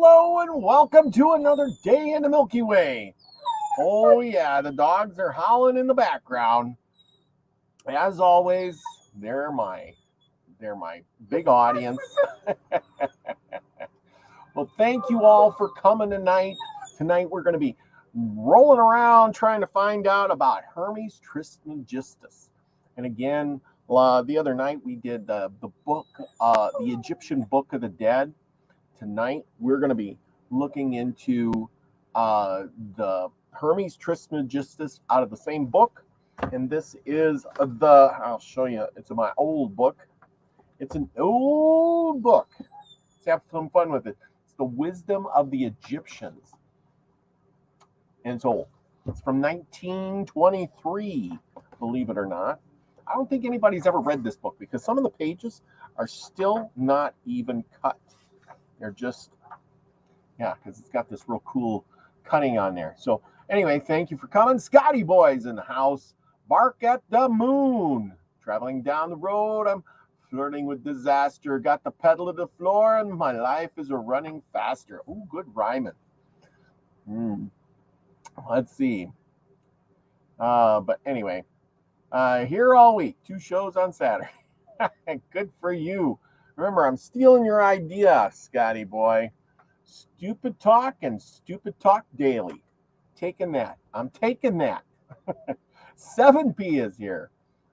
Hello and welcome to another day in the Milky Way. Oh yeah, the dogs are howling in the background. As always, they're my big audience. Well, thank you all for coming tonight. Tonight we're going to be rolling around trying to find out about Hermes Trismegistus. And again, the other night we did the book, the Egyptian Book of the Dead. Tonight we're going to be looking into the Hermes Trismegistus out of the same book. And this is I'll show you, it's my old book. It's an old book. Let's have some fun with it. It's the Wisdom of the Egyptians. And it's old. It's from 1923, believe it or not. I don't think anybody's ever read this book because some of the pages are still not even cut. They're just, because it's got this real cool cutting on there. So anyway, thank you for coming. Scotty Boy's in the house. Bark at the moon. Traveling down the road, I'm flirting with disaster. Got the pedal to the floor and my life is running faster. Ooh, good rhyming. Let's see. But anyway, here all week. 2 shows on Saturday. Good for you. Remember, I'm stealing your idea, Scotty boy. Stupid talk and stupid talk daily. Taking that. I'm taking that. 7P is here.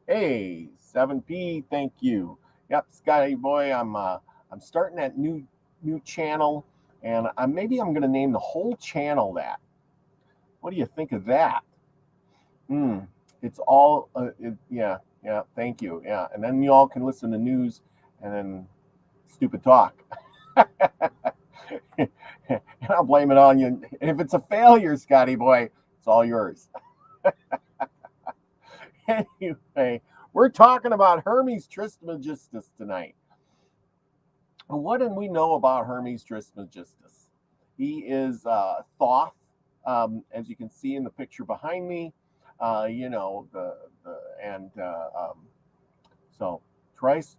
Hey, 7P, thank you. Yep, Scotty boy, I'm starting that new channel, and maybe I'm going to name the whole channel that. What do you think of that? It's all, yeah, thank you. Yeah, and then you all can listen to news and then stupid talk. And I'll blame it on you. And if it's a failure, Scotty boy, it's all yours. Anyway, we're talking about Hermes Trismegistus tonight. What do we know about Hermes Trismegistus? He is Thoth, as you can see in the picture behind me. So thrice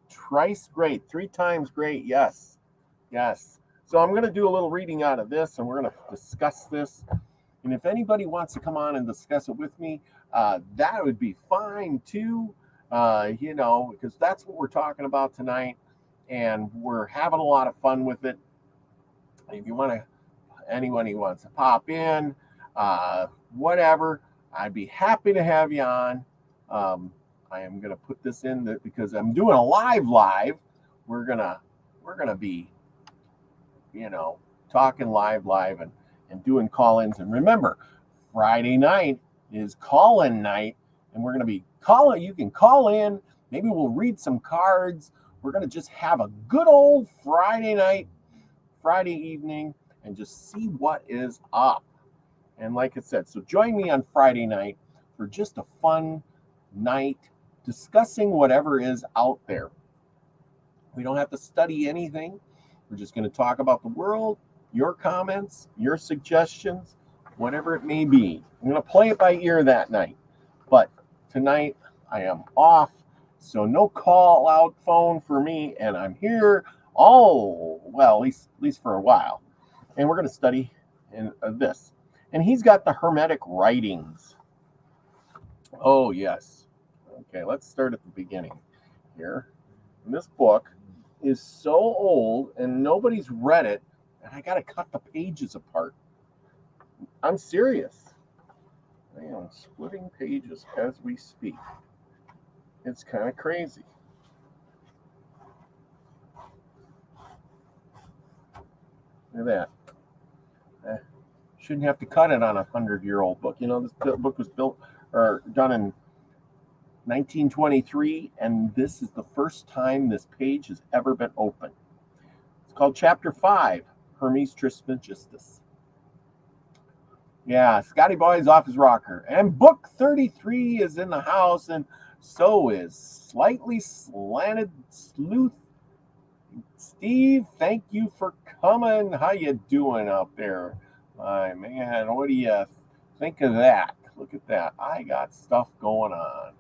great, 3 times great. Yes. So I'm going to do a little reading out of this, and we're going to discuss this. And if anybody wants to come on and discuss it with me, that would be fine too. Because that's what we're talking about tonight, and we're having a lot of fun with it. If you want to, anyone who wants to pop in, whatever, I'd be happy to have you on. I am going to put this in there because I'm doing a live. We're gonna be, talking live and doing call-ins. And remember, Friday night is call-in night, and we're going to be calling. You can call in. Maybe we'll read some cards. We're going to just have a good old Friday evening, and just see what is up. And like I said, so join me on Friday night for just a fun night discussing whatever is out there. We don't have to study anything. We're just going to talk about the world, your comments, your suggestions, whatever it may be. I'm going to play it by ear that night. But tonight I am off, so no call out phone for me, and I'm here at least for a while. And we're going to study in this. And he's got the Hermetic writings. Oh, yes. Okay, let's start at the beginning here. And this book is so old and nobody's read it, and I got to cut the pages apart. I'm serious. I am splitting pages as we speak. It's kind of crazy. Look at that. Shouldn't have to cut it on a 100-year-old book. This book was done in 1923, and this is the first time this page has ever been opened. It's called Chapter 5, Hermes Trismegistus. Yeah, Scotty Boy's off his rocker. And book 33 is in the house, and so is Slightly Slanted Sleuth. Steve, thank you for coming. How you doing out there? My man, what do you think of that? Look at that. I got stuff going on.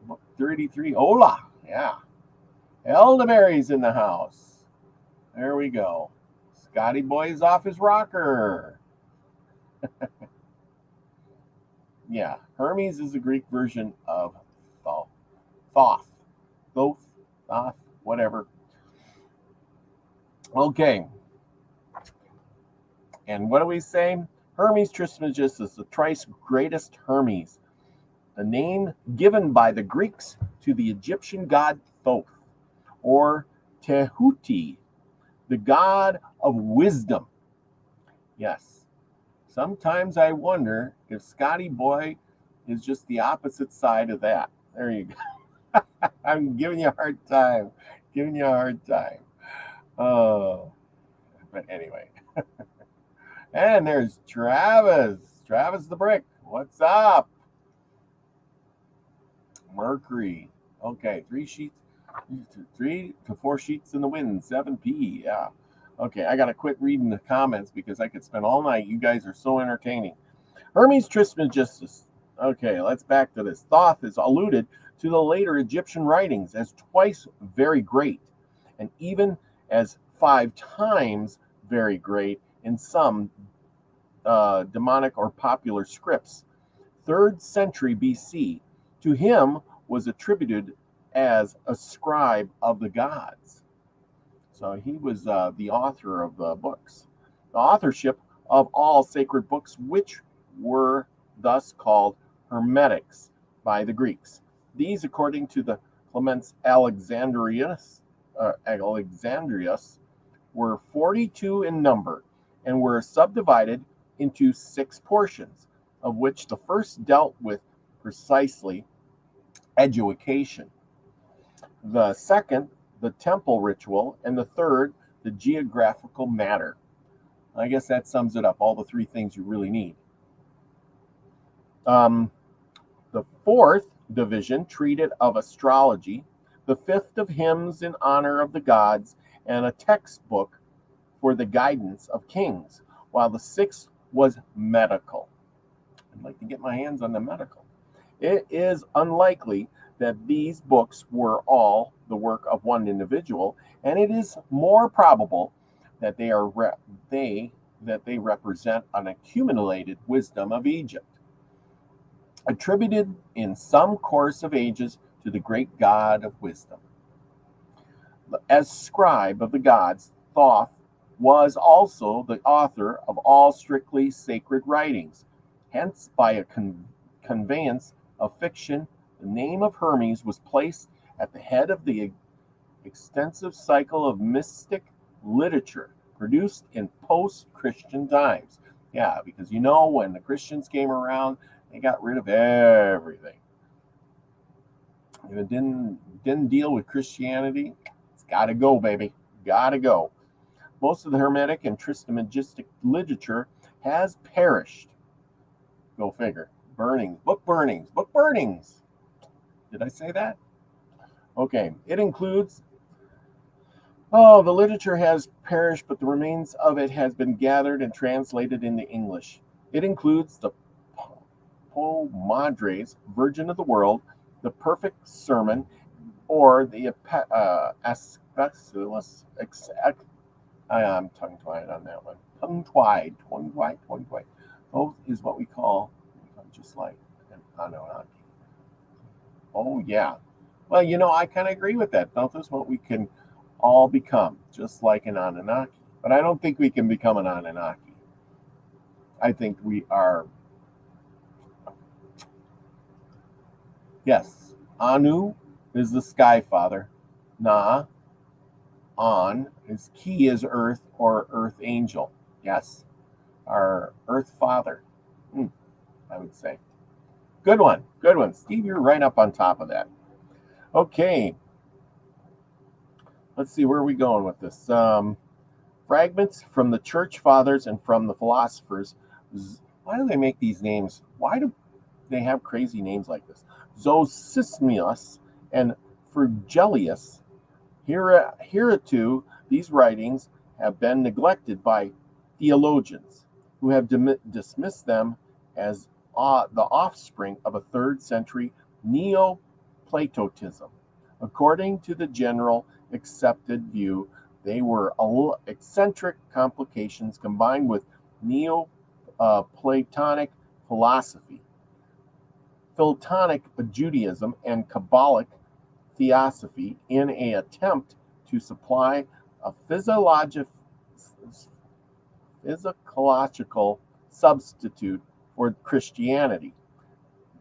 Book 33. Hola. Yeah. Elderberry's in the house. There we go. Scotty boy is off his rocker. Yeah, Hermes is the Greek version of Thoth. Thoth, whatever. Okay. And what do we say? Hermes Trismegistus is the thrice greatest Hermes, the name given by the Greeks to the Egyptian god Thoth, or Tehuti, the god of wisdom. Yes. Sometimes I wonder if Scotty Boy is just the opposite side of that. There you go. I'm giving you a hard time. Oh, but anyway. And there's Travis. Travis the Brick. What's up? Mercury. Okay, 3 to 4 sheets in the wind, 7p. Yeah. Okay, I got to quit reading the comments because I could spend all night. You guys are so entertaining. Hermes Trismegistus. Okay, let's back to this. Thoth is alluded to the later Egyptian writings as twice very great, and even as 5 times very great in some demonic or popular scripts. 3rd century BC. To him was attributed as a scribe of the gods. So he was the author of the books. The authorship of all sacred books, which were thus called Hermetics by the Greeks. These, according to the Clements Alexandrius, were 42 in number and were subdivided into 6 portions, of which the first dealt with precisely education, the second, the temple ritual, and the third, the geographical matter. I guess that sums it up, all the 3 things you really need. The 4th division treated of astrology, the 5th of hymns in honor of the gods, and a textbook for the guidance of kings, while the 6th was medical. I'd like to get my hands on the medical. It is unlikely that these books were all the work of one individual, and it is more probable that they represent an accumulated wisdom of Egypt, attributed in some course of ages to the great god of wisdom. As scribe of the gods, Thoth was also the author of all strictly sacred writings. Hence, by a conveyance of fiction, the name of Hermes was placed at the head of the extensive cycle of mystic literature produced in post-Christian times. Yeah, because when the Christians came around, they got rid of everything. If it didn't deal with Christianity, it's got to go, baby. Got to go. Most of the Hermetic and Trismegistic literature has perished. Go figure. Book burnings. Did I say that? Okay. It includes, the literature has perished, but the remains of it has been gathered and translated into English. It includes the Po Madre's Virgin of the World, the Perfect Sermon, or the I'm tongue-tied on that one. Tongue-tied. Both is what we call, just like an Anunnaki. Oh, yeah. Well, I kind of agree with that. Both is what we can all become, just like an Anunnaki. But I don't think we can become an Anunnaki. I think we are. Yes, Anu is the sky father. Na, An, is Ki is earth or earth angel. Yes, our earth father, I would say. Good one. Steve, you're right up on top of that. Okay. Let's see, where are we going with this? Fragments from the church fathers and from the philosophers. Why do they make these names? Why do they have crazy names like this? Zosimus and Frugelius. Hereto, these writings have been neglected by theologians, who have dismissed them as the offspring of a 3rd century Neoplatonism. According to the general accepted view, They were eccentric complications combined with Neo-Platonic philosophy, Philtonic Judaism, and Kabbalic theosophy in an attempt to supply a physiological substitute for Christianity.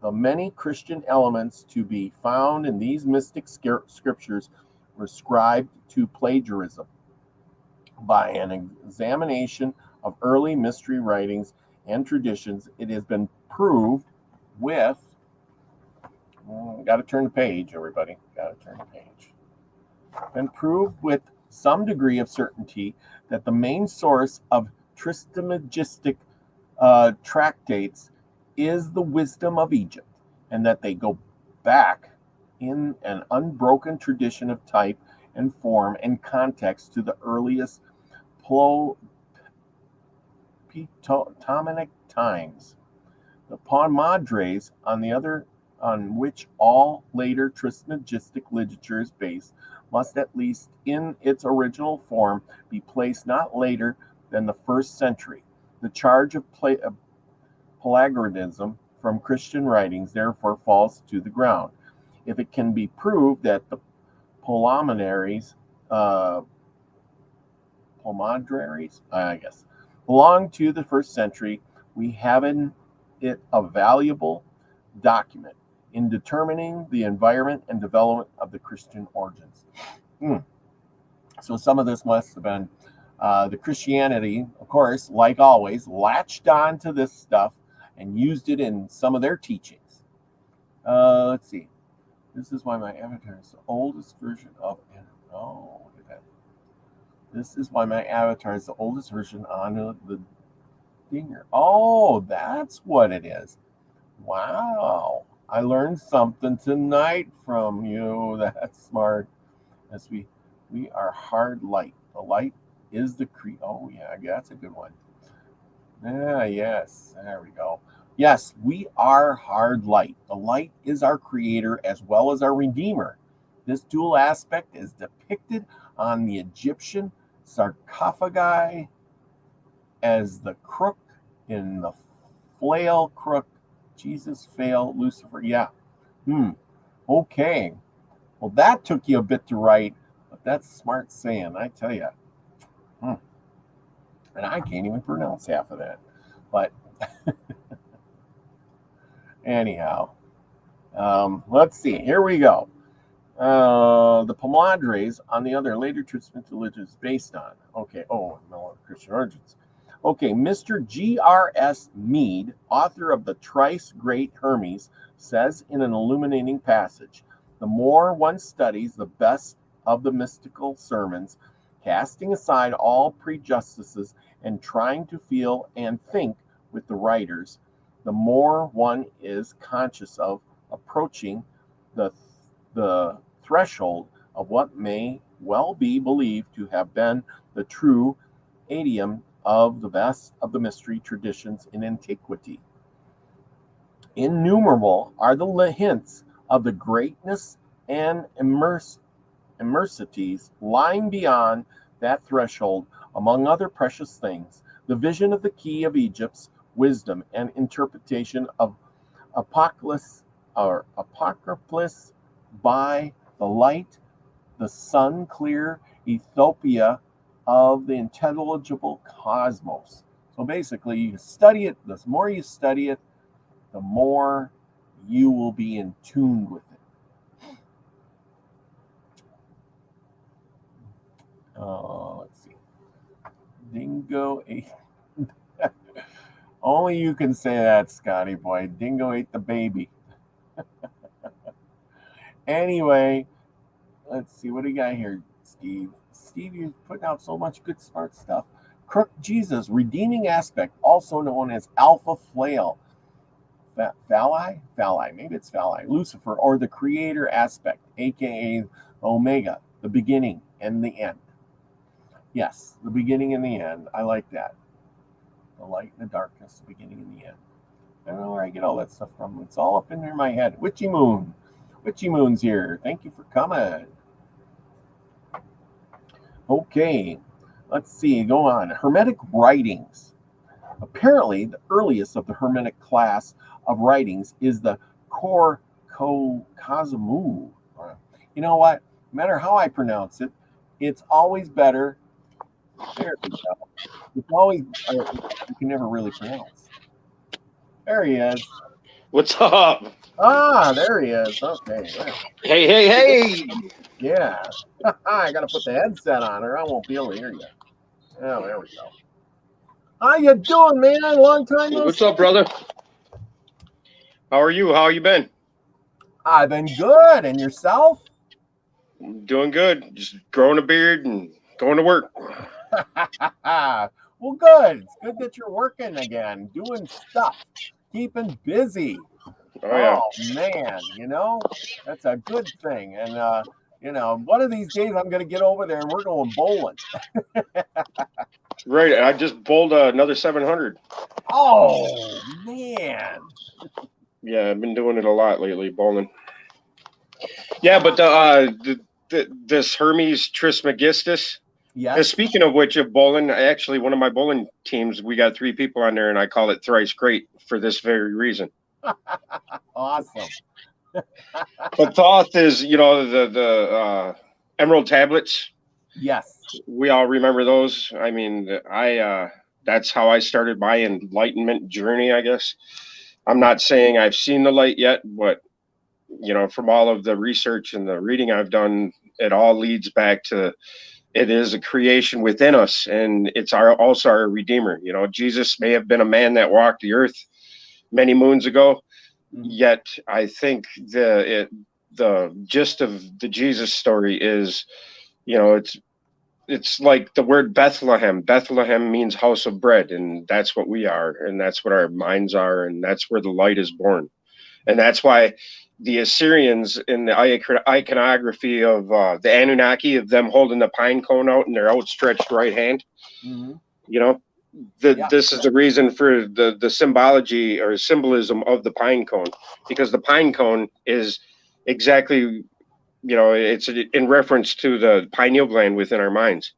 The many Christian elements to be found in these mystic scriptures were ascribed to plagiarism. By an examination of early mystery writings and traditions, it has been proved with got to turn the page, everybody. Got to turn the page. Been proved with some degree of certainty that the main source of Trismegistic tractates is the wisdom of Egypt, and that they go back in an unbroken tradition of type and form and context to the earliest Ptolemaic times. The Pomadres, on which all later Trismegistic literature is based, must at least in its original form be placed not later than the 1st century. The charge of plagiarism from Christian writings therefore falls to the ground. If it can be proved that the Pomadres, belong to the 1st century, we have in it a valuable document in determining the environment and development of the Christian origins. So some of this must have been the Christianity, of course, like always, latched on to this stuff and used it in some of their teachings. Let's see. This is why my avatar is the oldest version of look at that. This is why my avatar is the oldest version on the dinger. Oh, that's what it is. Wow. I learned something tonight from you. That's smart. As we are hard light. The light is the oh yeah, that's a good one. Yes, there we go. Yes, we are hard light. The light is our creator as well as our redeemer. This dual aspect is depicted on the Egyptian sarcophagi as the crook in the flail crook, Jesus, fail, Lucifer. Yeah. Okay. Well, that took you a bit to write, but that's smart saying, I tell you. And I can't even pronounce half of that. But anyhow, let's see. Here we go. The Pomadres, on the other, later Testament religion is based on. Okay. Oh, no, Christian origins. Okay, Mr. G.R.S. Mead, author of the Thrice Great Hermes, says in an illuminating passage, the more one studies the best of the mystical sermons, casting aside all prejudices and trying to feel and think with the writers, the more one is conscious of approaching the threshold of what may well be believed to have been the true idiom of the best of the mystery traditions in antiquity. Innumerable are the hints of the greatness and immensities lying beyond that threshold. Among other precious things, the vision of the key of Egypt's wisdom and interpretation of Apocryphs by the light, the sun-clear Ethiopia of the intelligible cosmos. So basically, you study it. The more you study it, the more you will be in tune with it. Let's see. Dingo ate. Only you can say that, Scotty boy. Dingo ate the baby. Anyway, let's see. What do you got here, Steve? Steve, you're putting out so much good, smart stuff. Crook Jesus, redeeming aspect, also known as Alpha Flail. Phalli? Maybe it's Phalli. Lucifer, or the creator aspect, aka Omega, the beginning and the end. Yes, the beginning and the end. I like that. The light and the darkness, the beginning and the end. I don't know where I get all that stuff from. It's all up in there in my head. Witchy Moon. Witchy Moon's here. Thank you for coming. Okay, let's see. Go on. Hermetic writings. Apparently, the earliest of the Hermetic class of writings is the Cosmu. You know what? No matter how I pronounce it, it's always better. There we go. It's always, you can never really pronounce. There he is. What's up? Ah, there he is. Okay. Hey, hey, hey! Yeah. I got to put the headset on or I won't be able to hear you. Oh, there we go. How you doing, man? Long time no What's see. up, brother? How are you? How you been? I've been good. And yourself? Doing good. Just growing a beard and going to work. Well, good. It's good that you're working again, doing stuff, keeping busy. Oh yeah. Oh man, that's a good thing. And one of these days I'm gonna get over there and we're going bowling. Right. I just bowled another 700. Oh man. Yeah, I've been doing it a lot lately, bowling. Yeah, but this Hermes Trismegistus. Yes. Speaking of which, of bowling, actually, one of my bowling teams, we got 3 people on there, and I call it thrice great for this very reason. Awesome. But Thoth is, the emerald tablets. Yes. We all remember those. I mean, that's how I started my enlightenment journey, I guess. I'm not saying I've seen the light yet, but from all of the research and the reading I've done, it all leads back to it is a creation within us, and it's also our redeemer. Jesus may have been a man that walked the earth many moons ago, yet I think the gist of the Jesus story is, it's like the word Bethlehem. Bethlehem means house of bread, and that's what we are, and that's what our minds are, and that's where the light is born. And that's why the Assyrians in the iconography of the Anunnaki, of them holding the pine cone out in their outstretched right hand, this is the reason for the symbology or symbolism of the pine cone, because the pine cone is exactly, it's in reference to the pineal gland within our minds.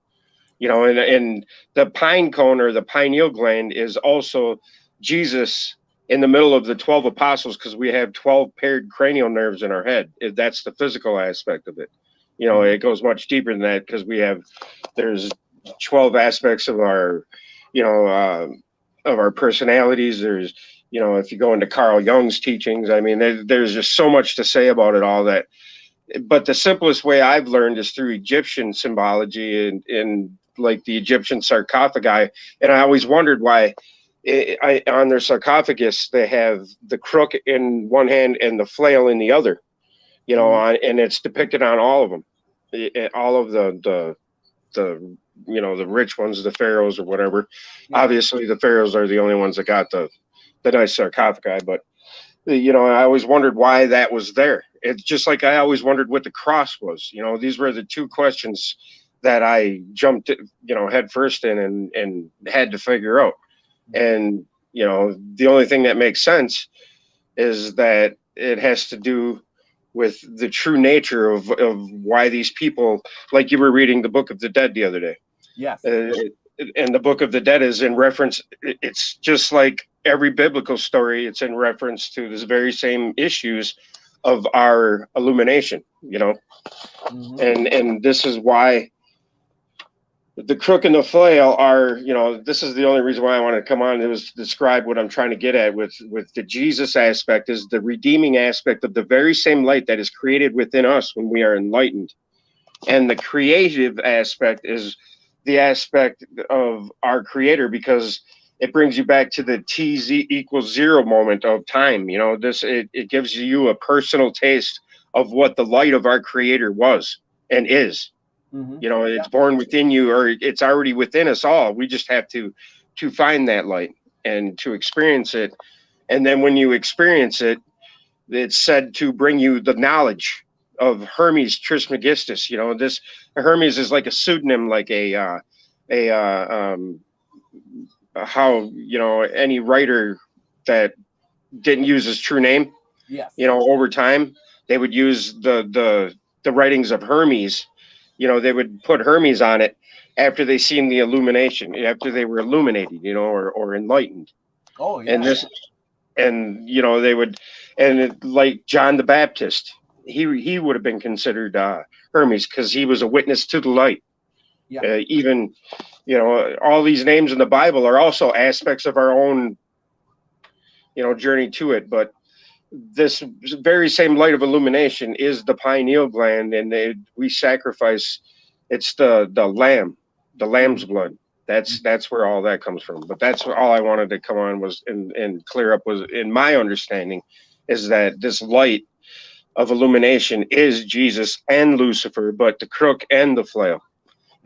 And the pine cone or the pineal gland is also Jesus in the middle of the 12 apostles, because we have 12 paired cranial nerves in our head. That's the physical aspect of it. It goes much deeper than that, because there's 12 aspects of our, of our personalities. There's, if you go into Carl Jung's teachings, I mean, there's just so much to say about it all that. But the simplest way I've learned is through Egyptian symbology and like the Egyptian sarcophagi. And I always wondered why on their sarcophagus they have the crook in one hand and the flail in the other, and it's depicted on all of them, all of the the rich ones, the pharaohs or whatever. Yeah. Obviously, the pharaohs are the only ones that got the nice sarcophagi, but I always wondered why that was there. It's just like I always wondered what the cross was. These were the 2 questions that I jumped, head first in and had to figure out. And, the only thing that makes sense is that it has to do with the true nature of why these people, like you were reading the Book of the Dead the other day. Yes. And the Book of the Dead is in reference, it's just like every biblical story, it's in reference to this very same issues of our illumination, and this is why the crook and the flail are, this is the only reason why I wanted to come on. It was to describe what I'm trying to get at with the Jesus aspect, is the redeeming aspect of the very same light that is created within us when we are enlightened. And the creative aspect is the aspect of our creator, because it brings you back to the T=0 moment of time. It gives you a personal taste of what the light of our creator was and is. It's born within you, or it's already within us all. We just have to find that light and to experience it. And then when you experience it, it's said to bring you the knowledge of Hermes Trismegistus. This Hermes is like a pseudonym, like how any writer that didn't use his true name. Yes. Over time they would use the writings of Hermes you know, they would put Hermes on it after they seen the illumination, after they were illuminated, you know, or enlightened. Oh And yeah. this, and you know, they would, and like John the Baptist, he would have been considered Hermes because he was a witness to the light. Yeah. Even, you know, all these names in the Bible are also aspects of our own, you know, journey to it. But this very same light of illumination is the pineal gland, and we sacrifice. It's the lamb, the lamb's blood. That's where all that comes from. But that's all I wanted to come on was and clear up was in my understanding is that this light of illumination is Jesus and Lucifer, but the crook and the flail.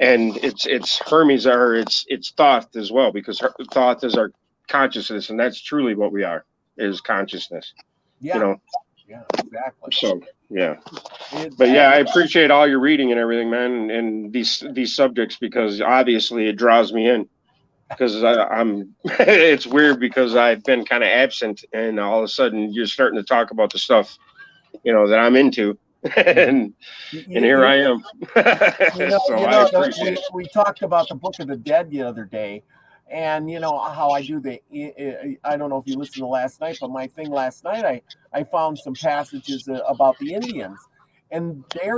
And it's Hermes are it's Thoth as well, because Thoth is our consciousness, and that's truly what we are, is consciousness. Yeah. You know. Yeah, exactly. So yeah, but yeah, I appreciate all your reading and everything, man, and these subjects, because obviously it draws me in, because I'm it's weird because I've been kind of absent, and all of a sudden you're starting to talk about the stuff, you know, that I'm into. And here I am. So I appreciate it. We talked about the Book of the Dead the other day, and you know how I do I don't know if you listened to last night, but my thing last night, I found some passages about the Indians, and they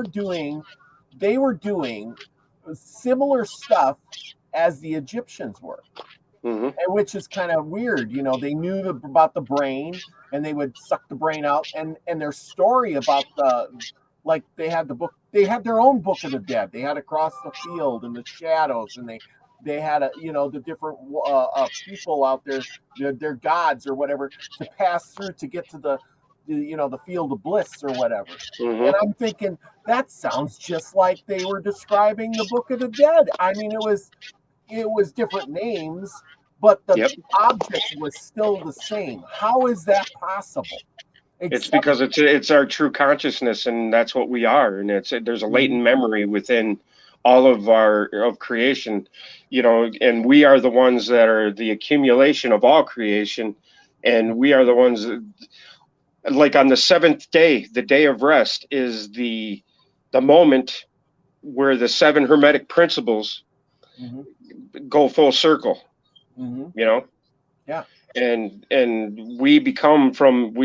were doing similar stuff as the Egyptians were. Mm-hmm. And which is kind of weird. You know, they knew about the brain, and they would suck the brain out, and their story about like they had their own Book of the Dead. They had Across the Field and the Shadows, and they had the different people out there, their gods or whatever, to pass through to get to the Field of Bliss or whatever. Mm-hmm. And I'm thinking that sounds just like they were describing the Book of the Dead. I mean, it was different names, but the object was still the same. How is that possible? It's because it's our true consciousness, and that's what we are. And there's a latent memory within all of creation, you know, and we are the ones that are the accumulation of all creation, and we are the ones that, like on the seventh day, the day of rest, is the moment where the 7 hermetic principles go full circle. You know. Yeah. And we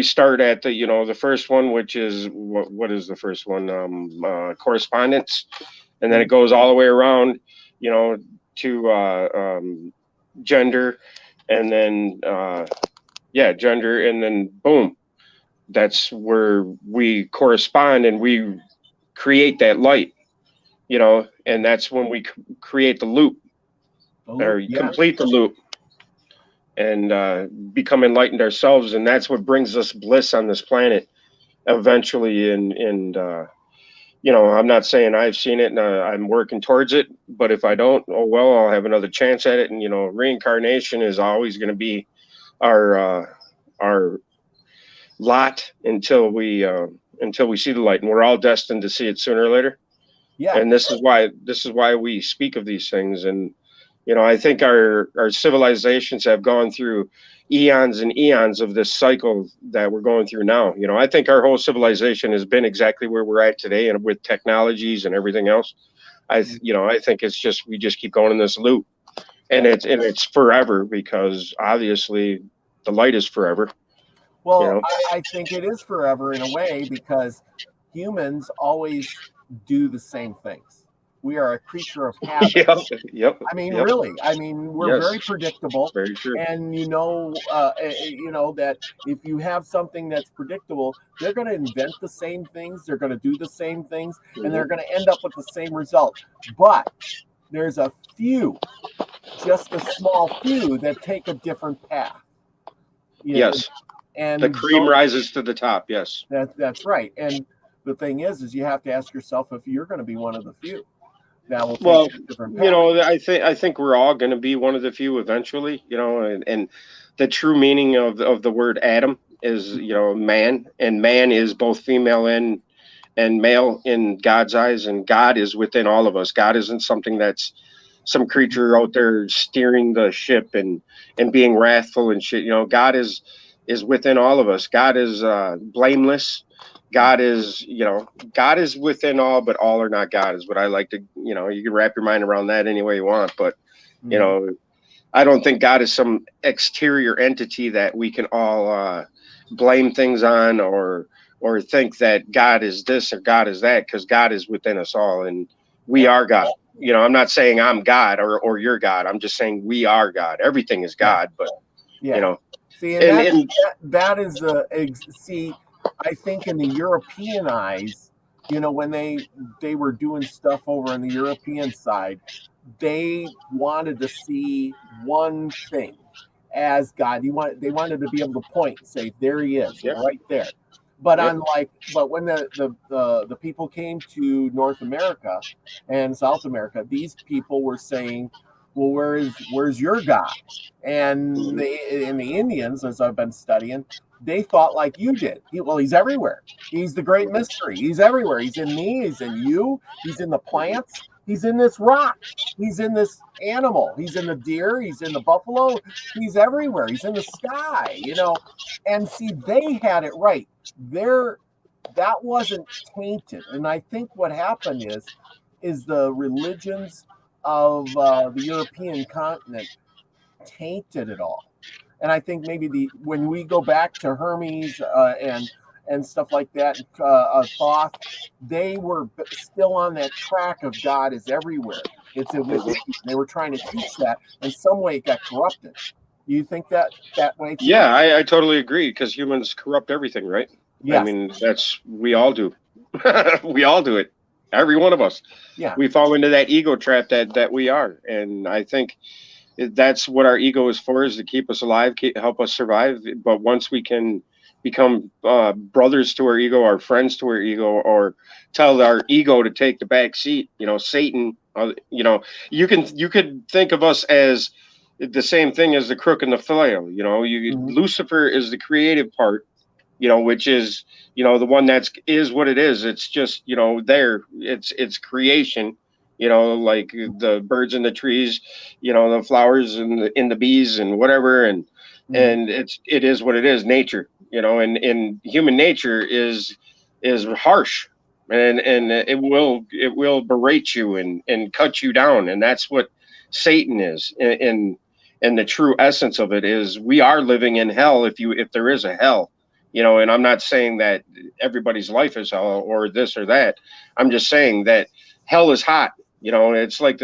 start at the first one, which is what is the first one? Correspondence, and then it goes all the way around, you know, to gender, and then gender, and then boom, that's where we correspond, and we create that light, you know, and that's when we create the loop, or complete the loop, and become enlightened ourselves. And that's what brings us bliss on this planet eventually. And you know, I'm not saying I've seen it and I'm working towards it, but if I don't, oh well, I'll have another chance at it. And you know, reincarnation is always going to be our lot until we see the light, and we're all destined to see it sooner or later. Yeah. And this is why we speak of these things. And you know, I think our civilizations have gone through eons and eons of this cycle that we're going through now. You know, I think our whole civilization has been exactly where we're at today, and with technologies and everything else. I think it's just, we just keep going in this loop, and it's forever, because obviously the light is forever. Well, you know? I think it is forever in a way, because humans always do the same things. We are a creature of habit. Yep. I mean, really. I mean, we're very predictable. Very true. And you know that if you have something that's predictable, they're going to invent the same things, they're going to do the same things, and they're going to end up with the same result. But there's a few, just a small few, that take a different path. Yes. And the cream rises to the top. Yes. That's right. And the thing is you have to ask yourself if you're going to be one of the few. Well, you know, I think we're all going to be one of the few eventually, you know, and the true meaning of the word Adam is, you know, man, and man is both female and male in God's eyes, and God is within all of us. God isn't something that's some creature out there steering the ship and being wrathful and shit. You know, God is within all of us. God is blameless. God is, God is within all, but all are not God is what I like to, you can wrap your mind around that any way you want. But, I don't think God is some exterior entity that we can all blame things on or think that God is this or God is that, because God is within us all and we are God. I'm not saying I'm God or you're God. I'm just saying we are God. Everything is God, but See, and that is see, I think in the European eyes, when they were doing stuff over on the European side, they wanted to see one thing as God. They wanted to be able to point and say, there he is, Yep. right there. But Yep. but when the people came to North America and South America, these people were saying, well, where's your God? And the Indians, as I've been studying, they thought like you did. He's everywhere. He's the great mystery. He's everywhere. He's in me. He's in you. He's in the plants. He's in this rock. He's in this animal. He's in the deer. He's in the buffalo. He's everywhere. He's in the sky, And see, they had it right. That wasn't tainted. And I think what happened is the religions of the European continent tainted it all. And I think maybe when we go back to Hermes and stuff like that, Thoth, they were still on that track of God is everywhere. It's within you. They were trying to teach that, and some way it got corrupted. You think that way too? Yeah, I totally agree, because humans corrupt everything, right? Yes. I mean, we all do. We all do it. Every one of us. Yeah. We fall into that ego trap that we are. And I think that's what our ego is for, is to keep us alive, help us survive. But once we can become brothers to our ego, our friends to our ego, or tell our ego to take the back seat, Satan, you could think of us as the same thing as the crook and the flail. Lucifer is the creative part, which is, the one is what it is. It's just, it's creation, like the birds and the trees, the flowers and the bees and whatever. And it is what it is, nature, and human nature is harsh, and it will berate you and cut you down. And that's what Satan is. And the true essence of it is we are living in hell, if there is a hell. And I'm not saying that everybody's life is hell or this or that. I'm just saying that hell is hot. It's like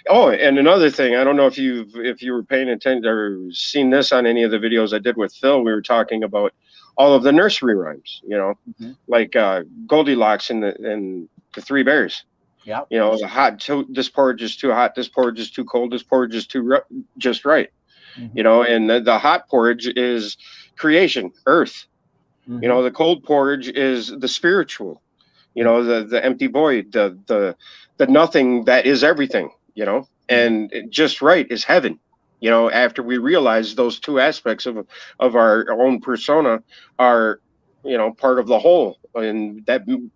oh, and another thing, I don't know if you were paying attention or seen this on any of the videos I did with Phil. We were talking about all of the nursery rhymes, like Goldilocks and the Three Bears. Yeah. This porridge is too hot. This porridge is too cold. This porridge is just right. And the hot porridge is creation, earth. The cold porridge is the spiritual, the empty void, the nothing that is everything, and just right is heaven. After we realize those two aspects of our own persona are, part of the whole, and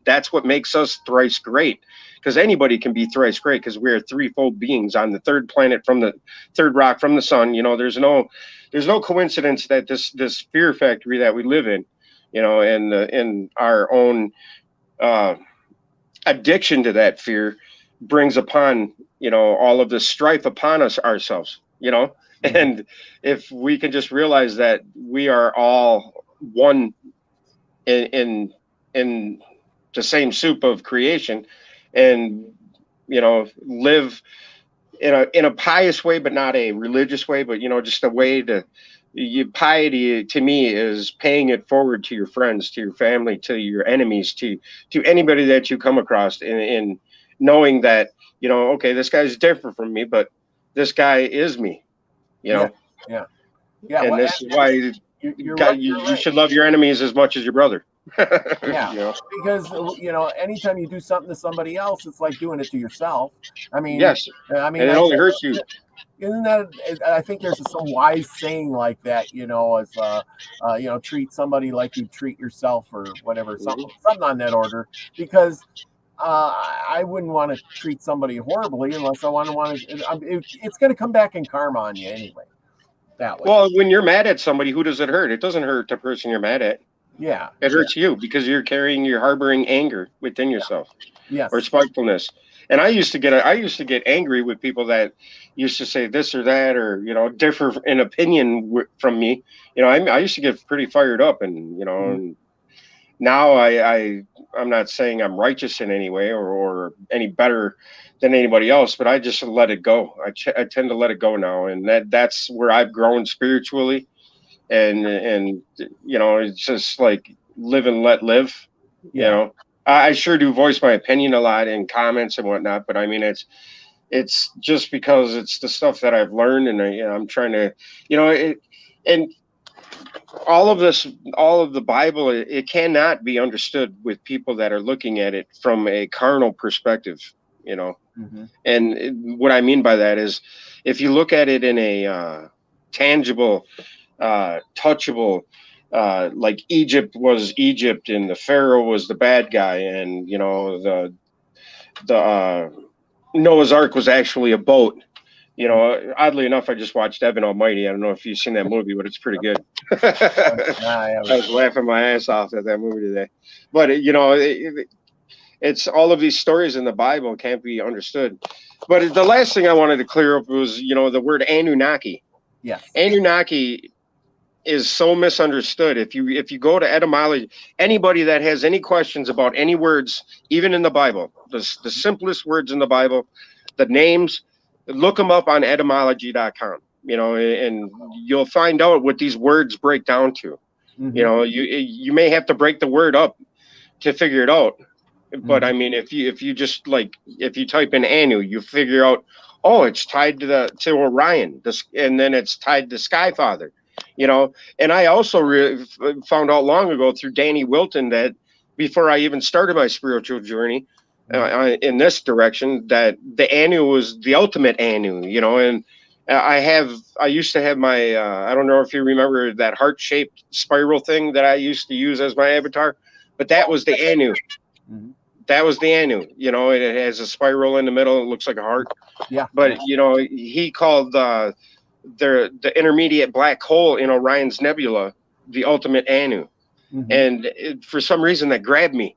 that's what makes us thrice great. Because anybody can be thrice great, because we are threefold beings on the third planet from the third rock from the sun. There's no coincidence that this fear factory that we live in, and in our own addiction to that fear brings upon, all of this strife upon ourselves, and if we can just realize that we are all one in the same soup of creation, and live in a pious way, but not a religious way, but just a way piety to me is paying it forward to your friends, to your family, to your enemies, to anybody that you come across, and knowing that okay, this guy's different from me, but this guy is me. Yeah. And this is why you should love your enemies as much as your brother. Yeah. Because anytime you do something to somebody else, it's like doing it to yourself. I mean, yes. And it only hurts you. Isn't that? I think there's some wise saying like that. As treat somebody like you treat yourself, or whatever, something on that order. Because I wouldn't want to treat somebody horribly unless I want to. It's going to come back in karma on you anyway. That way. Well, when you're mad at somebody, who does it hurt? It doesn't hurt the person you're mad at. Yeah. It hurts you because you're harboring anger within yourself, Yes. or spitefulness. And I used to get angry with people that used to say this or that, or differ in opinion from me. I used to get pretty fired up, and and now I'm not saying I'm righteous in any way, or any better than anybody else, but I just let it go. I tend to let it go now, and that's where I've grown spiritually, and it's just like live and let live. Yeah. I sure do voice my opinion a lot in comments and whatnot, but I mean it's just because it's the stuff that I've learned, and I'm trying to, and all of this, all of the Bible, it cannot be understood with people that are looking at it from a carnal perspective, And what I mean by that is, if you look at it in a tangible, touchable, like Egypt was Egypt, and the Pharaoh was the bad guy, and the Noah's Ark was actually a boat. Oddly enough, I just watched Evan Almighty. I don't know if you've seen that movie, but it's pretty good. I was laughing my ass off at that movie today. But it's all of these stories in the Bible can't be understood. But the last thing I wanted to clear up was, the word Anunnaki. Yes. Anunnaki is so misunderstood. If you go to etymology, anybody that has any questions about any words, even in the Bible, the simplest words in the Bible, the names, look them up on etymology.com, and you'll find out what these words break down to. You may have to break the word up to figure it out. But I mean, if you just if you type in Anu, you figure out, oh, it's tied to Orion, and then it's tied to Skyfather, And I also found out long ago through Danny Wilton that before I even started my spiritual journey in this direction, that the Anu was the ultimate Anu, and I used to have my I don't know if you remember that heart-shaped spiral thing that I used to use as my avatar, but that was the Anu. That was the Anu, it has a spiral in the middle. It looks like a heart. Yeah. But, he called the intermediate black hole in Orion's nebula the ultimate Anu. And for some reason that grabbed me,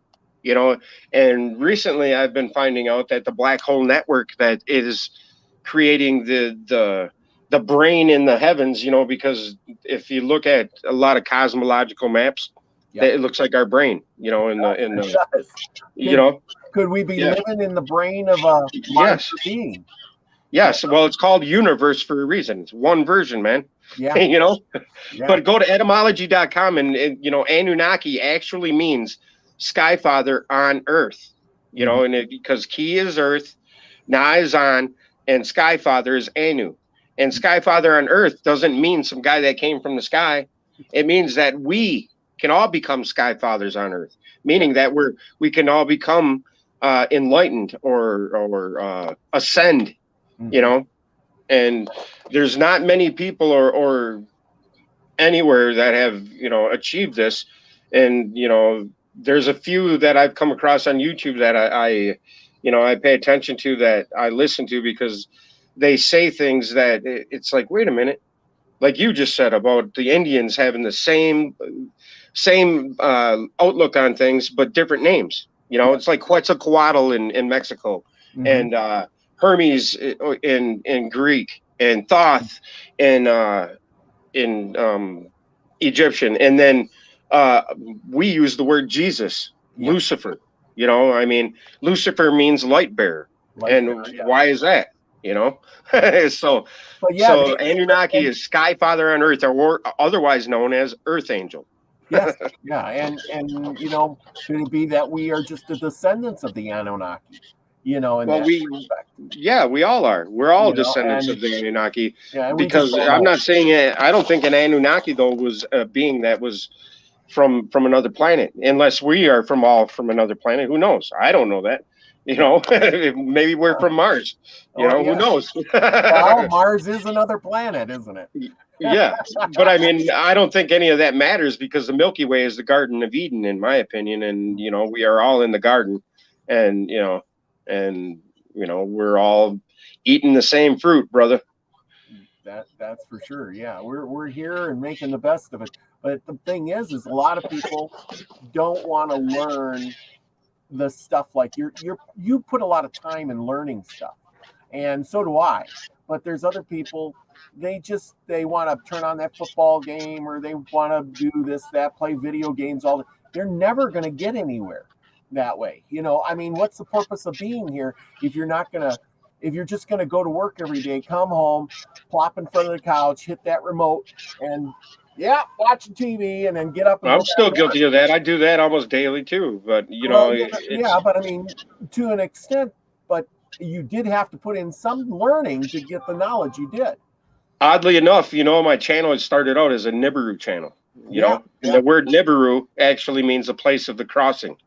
and recently I've been finding out that the black hole network that is creating the brain in the heavens, because if you look at a lot of cosmological maps, it looks like our brain, in the Could we be living in the brain of a being? Yes. Well, it's called universe for a reason. It's one version, man. Yeah. But go to etymology.com, and Anunnaki actually means Skyfather on Earth, and because Ki is Earth, Na is on, and Skyfather is Anu. And Skyfather on Earth doesn't mean some guy that came from the sky. It means that we can all become Skyfathers on Earth, meaning that we can all become enlightened or ascend, and there's not many people or anywhere that have achieved this, and there's a few that I've come across on YouTube that I pay attention to, that I listen to, because they say things that it's like, wait a minute, like you just said about the Indians having the same outlook on things, but different names. It's like Quetzalcoatl in Mexico, and Hermes in Greek, and Thoth in Egyptian, and then we use the word Jesus, Lucifer. I mean, Lucifer means light bearer, why is that? So Anunnaki is Skyfather on Earth, or otherwise known as Earth Angel. Yes, and could it be that we are just the descendants of the Anunnaki? We all are. We're all descendants of the Anunnaki. Because I'm not saying it. I don't think an Anunnaki though was a being that was from another planet, unless we are from another planet. Who knows? I don't know that. Maybe we're from Mars. Who knows? Well, Mars is another planet, isn't it? Yeah, but I mean, I don't think any of that matters, because the Milky Way is the Garden of Eden, in my opinion, and we are all in the garden, and we're all eating the same fruit, brother. That's for sure. Yeah, we're here and making the best of it. But the thing is a lot of people don't want to learn the stuff like you put a lot of time in learning stuff, and so do I. But there's other people, they want to turn on that football game, or they want to do this, that, play video games all the. They're never going to get anywhere that way. I mean, what's the purpose of being here if you're just going to go to work every day, come home, plop in front of the couch, hit that remote, and watching TV, and then get up and I'm still guilty of that. I do that almost daily too. But but I mean, to an extent, but you did have to put in some learning to get the knowledge you did. Oddly enough, my channel had started out as a Nibiru channel. And the word Nibiru actually means a place of the crossing.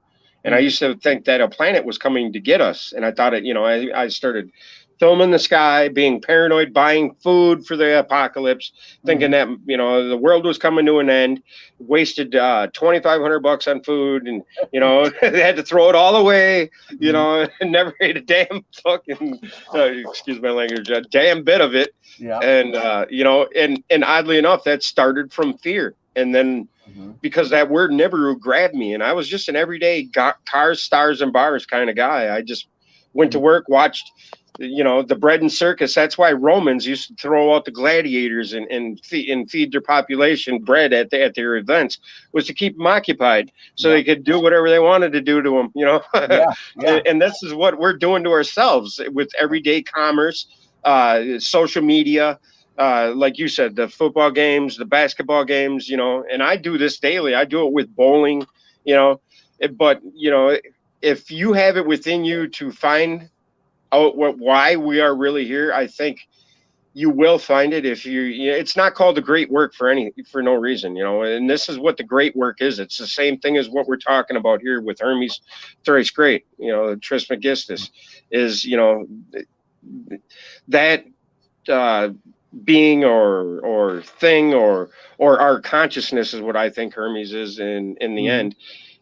And I used to think that a planet was coming to get us. And I thought I started filming the sky, being paranoid, buying food for the apocalypse, thinking that, the world was coming to an end, wasted $2,500 on food, and, they had to throw it all away, and never ate a damn fucking, excuse my language, a damn bit of it. Yeah. And, and oddly enough, that started from fear. And then because that word Nibiru grabbed me, and I was just an everyday cars, stars, and bars kind of guy. I just went to work, watched, the bread and circus. That's why Romans used to throw out the gladiators and feed their population bread at their events, was to keep them occupied so they could do whatever they wanted to do to them, And this is what we're doing to ourselves with everyday commerce, social media, like you said, the football games, the basketball games, and I do this daily. I do it with bowling, but, if you have it within you to find out why we are really here, I think you will find it. If it's not called the great work for no reason, and this is what the great work is. It's the same thing as what we're talking about here with Hermes Thrice Great, Trismegistus is, that, being or thing or our consciousness is what I think Hermes is in the end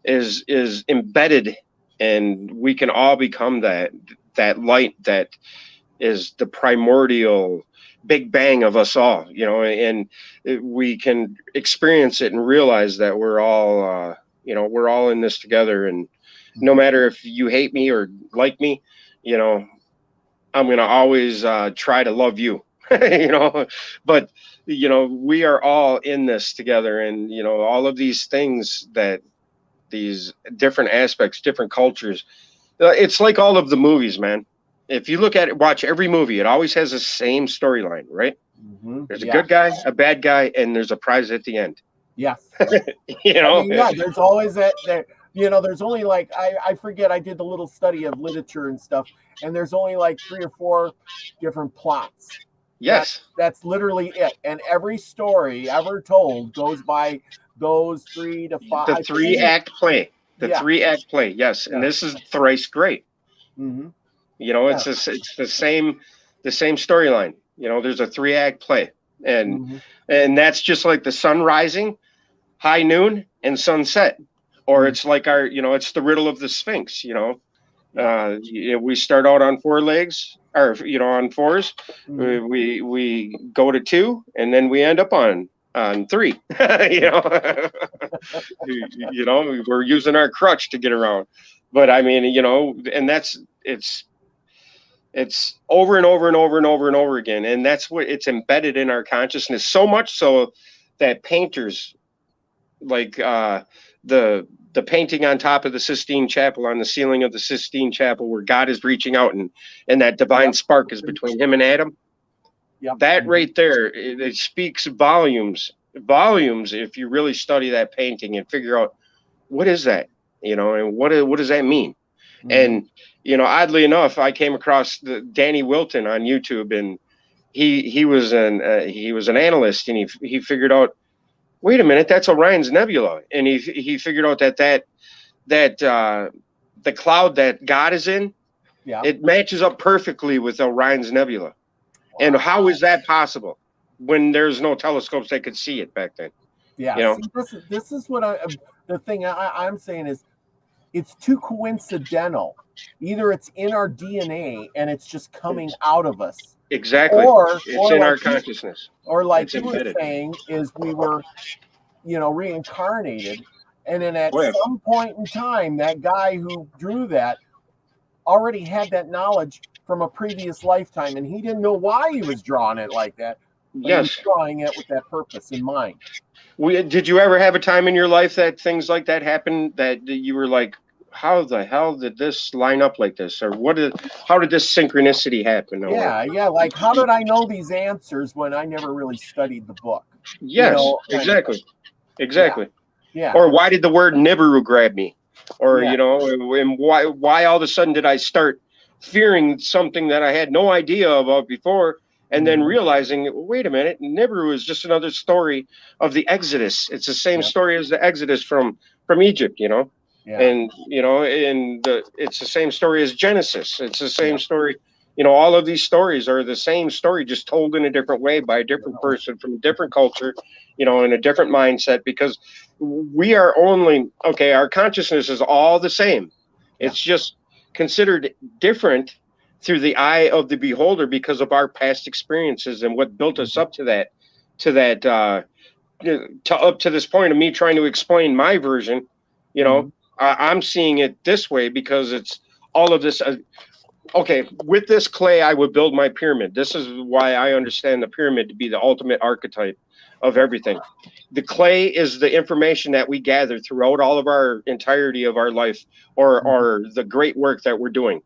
is embedded, and we can all become that light that is the primordial big bang of us all, and we can experience it and realize that we're all we're all in this together, and no matter if you hate me or like me, I'm going to always try to love you. But we are all in this together, and all of these things, that these different aspects, different cultures, it's like all of the movies, man. If you watch every movie, it always has the same storyline, right? There's a good guy, a bad guy, and there's a prize at the end. Yes. There's always that there's only like, I forget, I did a little study of literature and stuff, and there's only like 3 or 4 different plots. Yes. That's literally it. And every story ever told goes by those 3 to 5. The 3-act play. The 3-act play. Yes. And this is Thrice Great. It's the same storyline. There's a 3-act play. And that's just like the sun rising, high noon, and sunset. Or it's like it's the riddle of the Sphinx, we start out on 4 legs, or on 4s. We go to 2, and then we end up on 3. We're using our crutch to get around. But I mean, and it's over and over and over and over and over again, and that's what it's embedded in our consciousness, so much so that painters, like the painting on top of the Sistine Chapel, on the ceiling of the Sistine Chapel, where God is reaching out and that divine spark is between him and Adam. That right there, it speaks volumes if you really study that painting and figure out what is that, and what does that mean? And oddly enough, I came across Danny Wilton on YouTube, and he was an analyst, and he figured out, wait a minute, that's Orion's Nebula. And he figured out that the cloud that God is in, it matches up perfectly with Orion's Nebula. Wow. And how is that possible when there's no telescopes that could see it back then? Yeah. See, this is what the thing I'm saying is, it's too coincidental. Either it's in our DNA and it's just coming out of us. Exactly. Or it's in our consciousness. Or like you were saying, is we were reincarnated. And then at Oh, yeah. some point in time, that guy who drew that already had that knowledge from a previous lifetime, and he didn't know why he was drawing it like that, but he was Yes. drawing it with that purpose in mind. Did you ever have a time in your life that things like that happened, that you were like, how the hell did this line up like this? Or how did this synchronicity happen? Yeah. Like, how did I know these answers when I never really studied the book? Yes, Kind of thing. exactly. Yeah. Or why did the word Nibiru grab me? Or, Yeah. And why all of a sudden did I start fearing something that I had no idea about before, and then realizing, wait a minute, Nibiru is just another story of the Exodus. It's the same story as the Exodus from Egypt, Yeah. and it's the same story as Genesis. It's the same story. All of these stories are the same story, just told in a different way by a different person from a different culture, in a different mindset, because we are our consciousness is all the same. It's just considered different through the eye of the beholder because of our past experiences and what built us up to up to this point of me trying to explain my version. I'm seeing it this way because it's all of this. With this clay, I would build my pyramid. This is why I understand the pyramid to be the ultimate archetype of everything. The clay is the information that we gather throughout all of our entirety of our life, or the great work that we're doing.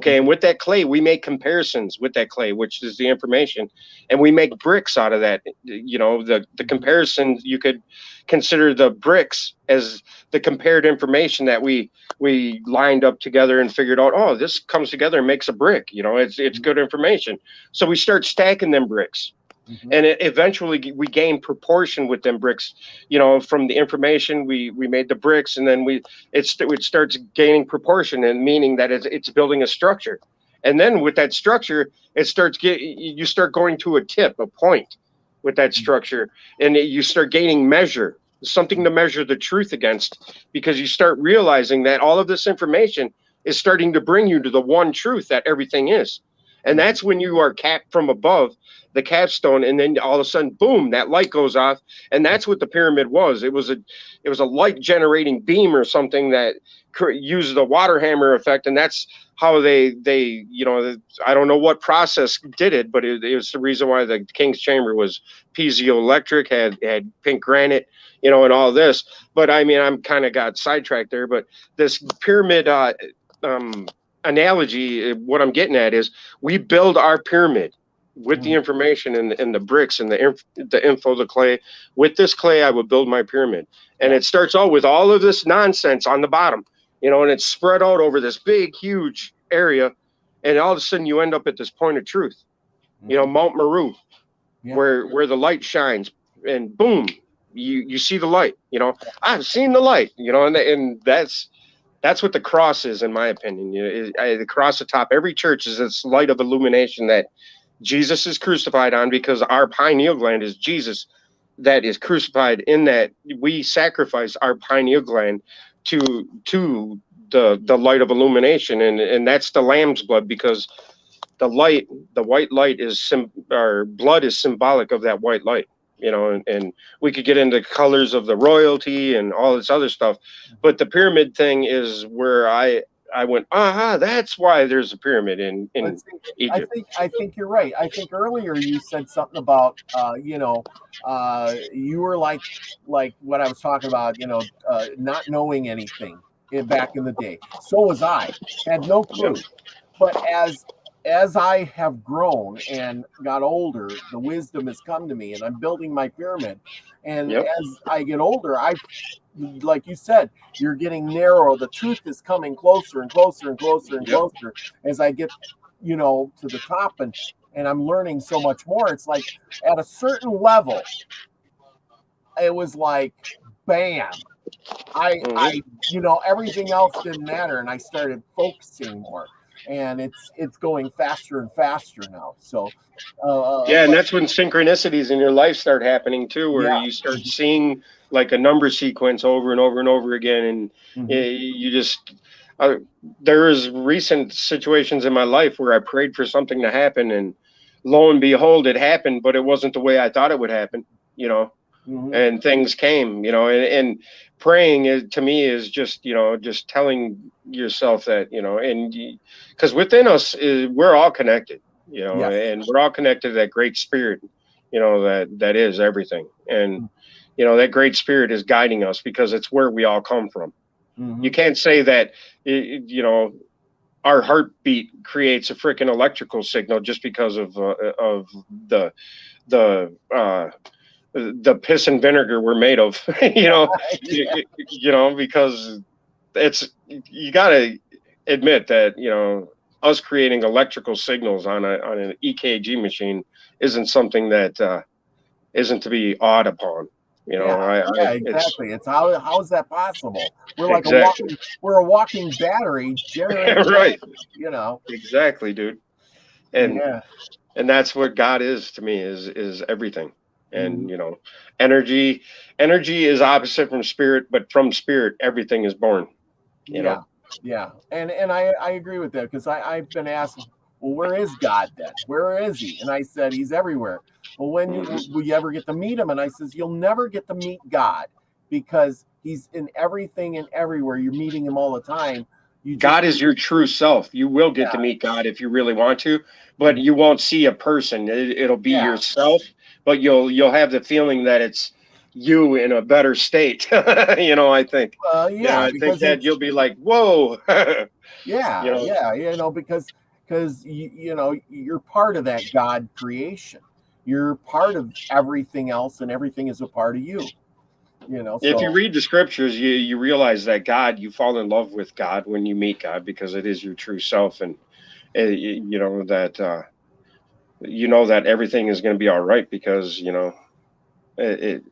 And with that clay, we make comparisons with that clay, which is the information, and we make bricks out of that. The comparison, you could consider the bricks as the compared information that we lined up together and figured out, oh, this comes together and makes a brick. It's good information. So we start stacking them bricks. And eventually we gain proportion with them bricks, from the information we made the bricks, and then it starts gaining proportion, and meaning that it's building a structure. And then with that structure, you start going to a point with that structure, and you start gaining something to measure the truth against, because you start realizing that all of this information is starting to bring you to the one truth that everything is. And that's when you are capped from above the capstone, and then all of a sudden, boom, that light goes off. And that's what the pyramid was. It was a light generating beam or something that used the water hammer effect. And that's how they I don't know what process did it, but it was the reason why the king's chamber was piezoelectric, had pink granite, and all this. But I mean, I'm kind of got sidetracked there, but this pyramid analogy, what I'm getting at is, we build our pyramid with the information and the bricks and the info, the clay. With this clay, I would build my pyramid. And it starts out with all of this nonsense on the bottom, and it's spread out over this big, huge area. And all of a sudden you end up at this point of truth, Mount Meru, where the light shines, and boom, you see the light. I've seen the light, and that's what the cross is, in my opinion. The cross atop every church is this light of illumination that Jesus is crucified on, because our pineal gland is Jesus that is crucified, in that we sacrifice our pineal gland to the light of illumination, and that's the lamb's blood, because the white light our blood is symbolic of that white light. And we could get into colors of the royalty and all this other stuff, but the pyramid thing is where I went, that's why there's a pyramid in Egypt. I think you're right. I think earlier you said something about you were like what I was talking about, not knowing anything back in the day. So was I. Had no clue. But as I have grown and got older, the wisdom has come to me, and I'm building my pyramid. And as I get older, like you said, you're getting narrow. The truth is coming closer and closer and closer and closer as I get, to the top, and I'm learning so much more. It's like at a certain level, it was like, bam. I everything else didn't matter, and I started focusing more. And it's going faster and faster now. So and that's when synchronicities in your life start happening too, where you start seeing like a number sequence over and over and over again, and you just there is recent situations in my life where I prayed for something to happen, and lo and behold, it happened, but it wasn't the way I thought it would happen. Mhm. and things came, and praying to me is just, just telling yourself that, and because within us we're all connected, Yes. and we're all connected to that great spirit, that is everything. And, that great spirit is guiding us because it's where we all come from. You Mhm. can't say that, our heartbeat creates a freaking electrical signal just because of the the uh, the piss and vinegar we're made of, Yeah. because it's, you got to admit that, us creating electrical signals on an EKG machine isn't something that isn't to be awed upon. Yeah, I yeah, it's exactly. It's how is that possible? exactly We're a walking battery generating right, energy, you know. exactly, dude. And Yeah. and that's what God is to me, is everything. And, Mhm. energy energy is opposite from spirit, but from spirit everything is born, you know. Yeah. Yeah. And I agree with that because I've been asked, well, where is God then? Where is he? And I said he's everywhere. Well, Mhm. will you ever get to meet him? And I says you'll never get to meet God because he's in everything and everywhere. You're meeting him all the time. You just God is your true self. You will get to meet God if you really want to, but you won't see a person. It'll be yeah. yourself, but you'll have the feeling that it's you in a better state. I think. Yeah, I think because that it's you'll be like, whoa. you yeah, know, yeah, because you're part of that God creation. You're part of everything else, and everything is a part of you. if you So read the scriptures, you realize that God, you fall in love with God when you meet God because it is your true self, and that that everything is going to be all right because it,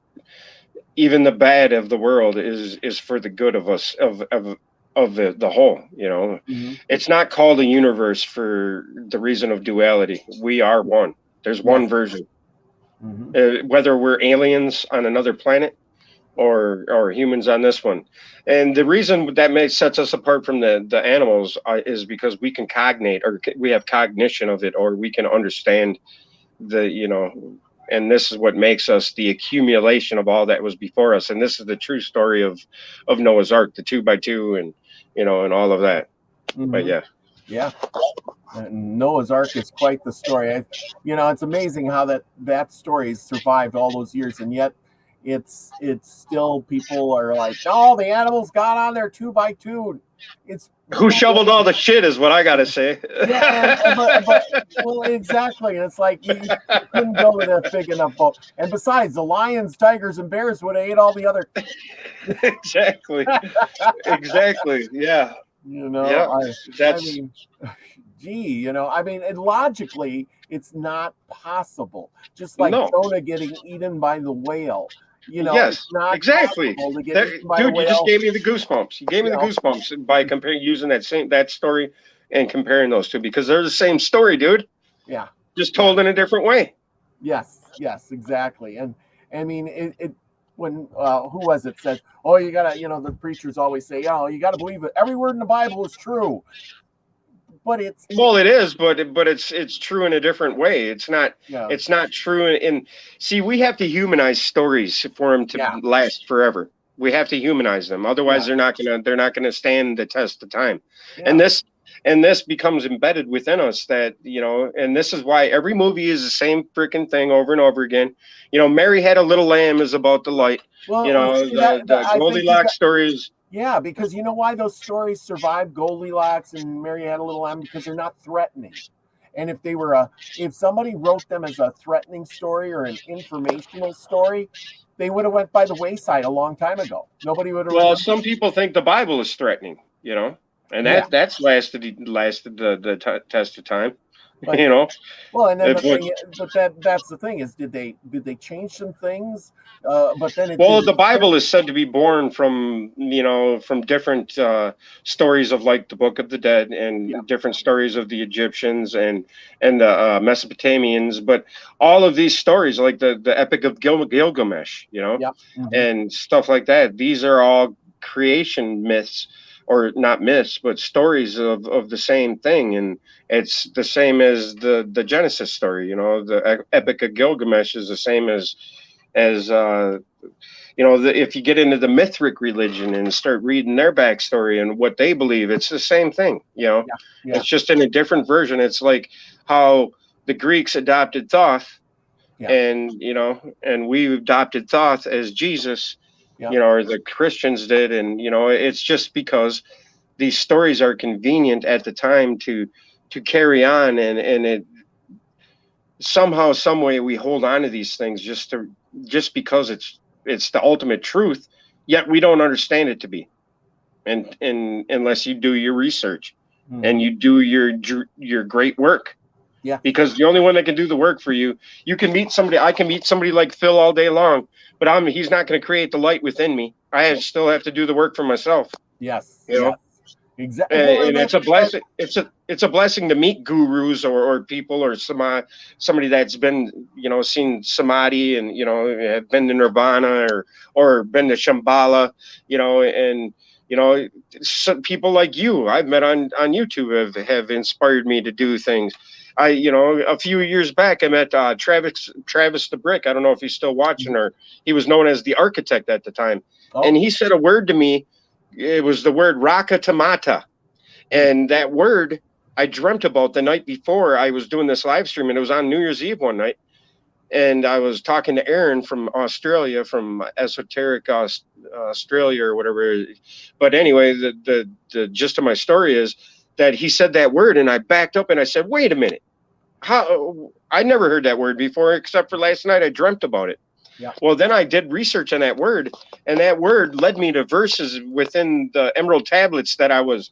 even the bad of the world is for the good of us, of the whole. mhm, It's not called a universe for the reason of duality. We are one. There's one yes, version. hmm Whether we're aliens on another planet or humans on this one. And the reason that sets us apart from the animals is because we can cognate, or we have cognition of it, or we can understand the and this is what makes us the accumulation of all that was before us. And this is the true story of Noah's Ark, the two by two, and and all of that. But hmm yeah. yeah. And Noah's Ark is quite the story. It's amazing how that story has survived all those years, and yet it's still people are like, no, the animals got on there two by two. It's Who shoveled all the shit is what I gotta say. Yeah, and but well, exactly. And it's like you couldn't build a big enough boat. And besides, the lions, tigers, and bears would have ate all the other. Exactly. Exactly. Yeah. You know, Yeah. I That's mean, gee, I mean, and logically, it's not possible. Just like no. Jonah getting eaten by the whale. It's Yes, not exactly. possible to get eaten by a Dude, you just whale. gave me the goosebumps. You gave me You the know, goosebumps by comparing, using that story and comparing those two, because they're the same story, dude, yeah, just yeah. told in a different way. Yes, yes, exactly. And I mean, it when who was it says, oh, you gotta, the preachers always say, oh, you gotta believe it. Every word in the Bible is true, but Well, it is, but it's true in a different way. It's not yeah, it's not true see, we have to humanize stories for them to yeah, last forever. We have to humanize them. Otherwise yeah, they're not gonna stand the test of time. And yeah. this becomes embedded within us, that, and this is why every movie is the same freaking thing over and over again. Mary Had a Little Lamb is about the light. Well, see The I think you got Goldilocks stories. yeah, because you know why those stories survive Goldilocks and Mary Had a Little Lamb because they're not threatening. And if somebody wrote them as a threatening story or an informational story, they would have went by the wayside a long time ago. Nobody would have Well, remembered. some people think the Bible is threatening, and Yeah, that's lasted the test of time, but you know. well, and then If the what thing, but that's the thing is, did they change some things? But then it Well, did. the Bible is said to be born from, from different stories of, like, the Book of the Dead, Yeah, and different stories of the Egyptians and the Mesopotamians, but all of these stories, like the Epic of Gilgamesh, yeah, hmm and stuff like that. These are all creation myths, or not myths, but stories of the same thing, and it's the same as the Genesis story. The Epic of Gilgamesh is the same as as if you get into the Mithric religion and start reading their backstory and what they believe, it's the same thing. Yeah. It's just in a different version. It's like how the Greeks adopted Thoth, and and we adopted Thoth as Jesus, or the Christians did, and it's just because these stories are convenient at the time to carry on, and it somehow, some way, we hold on to these things just because it's the ultimate truth, yet we don't understand it to be, and unless you do your research and you do your great work. Yeah. Because the only one that can do the work for you, I can meet somebody like Phil all day long, but he's not going to create the light within me. I still have to do the work for myself. Yes. Exactly. And it's a blessing. It's a blessing to meet gurus or people or somebody that's been, seen samadhi and, have been to nirvana or been to Shambhala, and, some people like you I've met on YouTube have inspired me to do things. A few years back, I met Travis the Brick. I don't know if he's still watching, or he was known as the Architect at the time. Oh. And he said a word to me. It was the word Rakatamata. And that word I dreamt about the night before I was doing this live stream, and it was on New Year's Eve one night. And I was talking to Aaron from Australia, from Esoteric Australia or whatever. But anyway, the gist of my story is that he said that word, and I backed up and I said, wait a minute. I never heard that word before, except for last night I dreamt about it. Yeah. Well, then I did research on that word, and that word led me to verses within the Emerald Tablets that I was,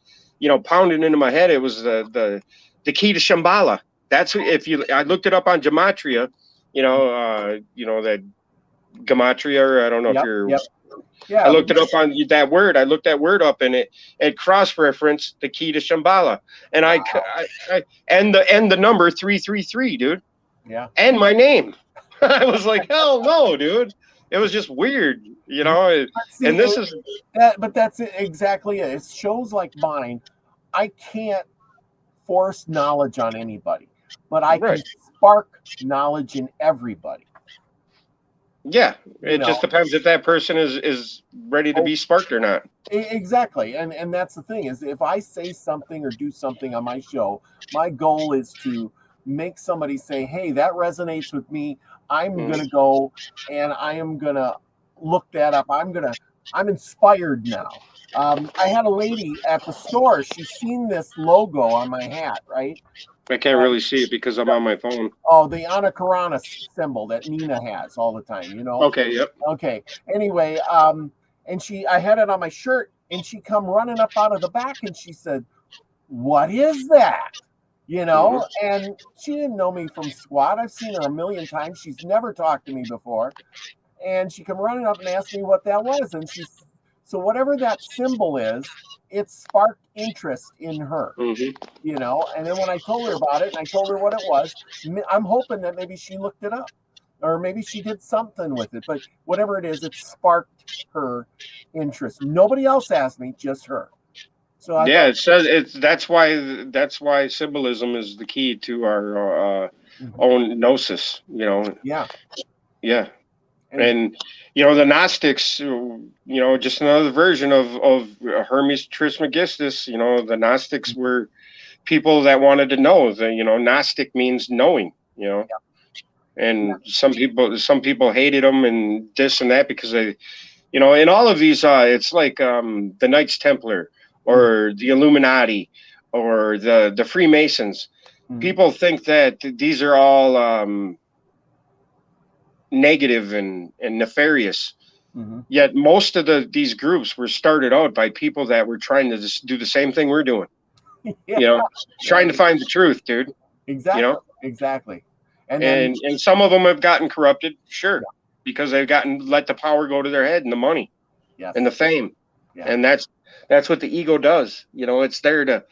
pounding into my head. It was the key to Shambhala. That's I looked it up on Gematria, that Gematria, or I don't know if you're. Yep. Yeah. I looked it up on that word. I looked that word up, and it cross-referenced the key to Shambhala, and wow. I and the number 333, dude. Yeah. And my name. I was like, hell no, dude. It was just weird, See, and this is but that's it, exactly it. It's shows like mine. I can't force knowledge on anybody, but I can spark knowledge in everybody. Yeah, it just depends if that person is ready to be sparked or not. Exactly, and that's the thing, is if I say something or do something on my show, my goal is to make somebody say, hey, that resonates with me. I'm gonna go and I am gonna look that up. I'm inspired now. I had a lady at the store. She's seen this logo on my hat, right? I can't really see it because I'm on my phone. Oh, the Anakarana symbol that Nina has all the time, Okay, yep. Okay. Anyway, and I had it on my shirt, and she come running up out of the back, and she said, what is that? And she didn't know me from squat. I've seen her a million times. She's never talked to me before. And she come running up and asked me what that was. And so whatever that symbol is, it sparked interest in her, And then when I told her about it and I told her what it was, I'm hoping that maybe she looked it up or maybe she did something with it. But whatever it is, it sparked her interest. Nobody else asked me, just her. So it says that's why symbolism is the key to our own gnosis, Yeah. And the Gnostics, just another version of Hermes Trismegistus. The Gnostics were people that wanted to know. Gnostic means knowing. And some people hated them and this and that because they, in all of these, it's like the Knights Templar or the Illuminati or the Freemasons. People think that these are all negative and nefarious. Yet most of these groups were started out by people that were trying to just do the same thing we're doing. Trying to find the truth, dude. Exactly. Exactly. And some of them have gotten corrupted, sure, because they've let the power go to their head and the money and the fame. And that's what the ego does. It's there to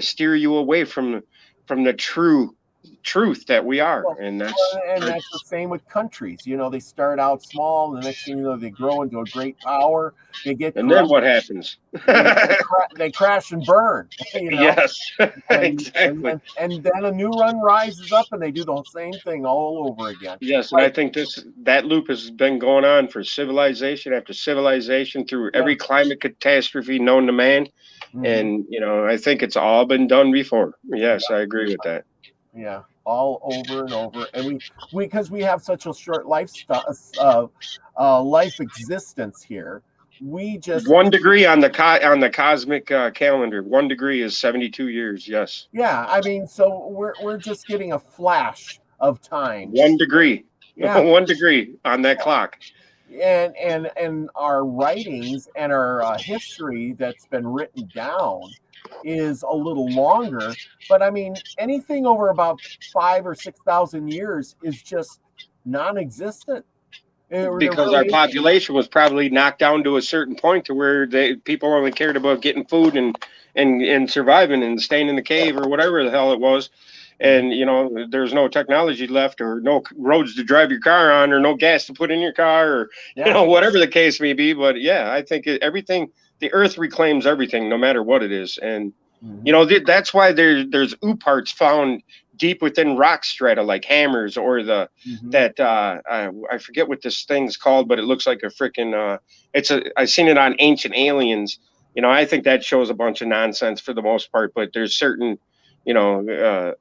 steer you away from the true truth that we are, Well, and that's that's the same with countries. They start out small, and the next thing you know, they grow into a great power. They get and then corrupt. what happens? They crash and burn. Yes, exactly. And then a new run rises up, and they do the same thing all over again. Yes, and I think that loop has been going on for civilization after civilization through every climate catastrophe known to man. And I think it's all been done before. Yes, I agree with that. Yeah, all over and over, and because we have such a short life existence here, we just 1 degree on the cosmic calendar. 1 degree is 72 years. Yes. Yeah, I mean, so we're just getting a flash of time. 1 degree. Yeah. 1 degree on that clock. And our writings and our history that's been written down is a little longer, but I mean, anything over about 5,000 or 6,000 years is just non-existent. Because our population was probably knocked down to a certain point to where people only cared about getting food and surviving and staying in the cave or whatever the hell it was. And, there's no technology left, or no roads to drive your car on, or no gas to put in your car, or, whatever the case may be. But yeah, I think everything, the earth reclaims everything, no matter what it is. And, that's why there's parts found deep within rock strata, like hammers, or I forget what this thing's called, but it looks like a freaking, I've seen it on Ancient Aliens. I think that shows a bunch of nonsense for the most part, but there's certain,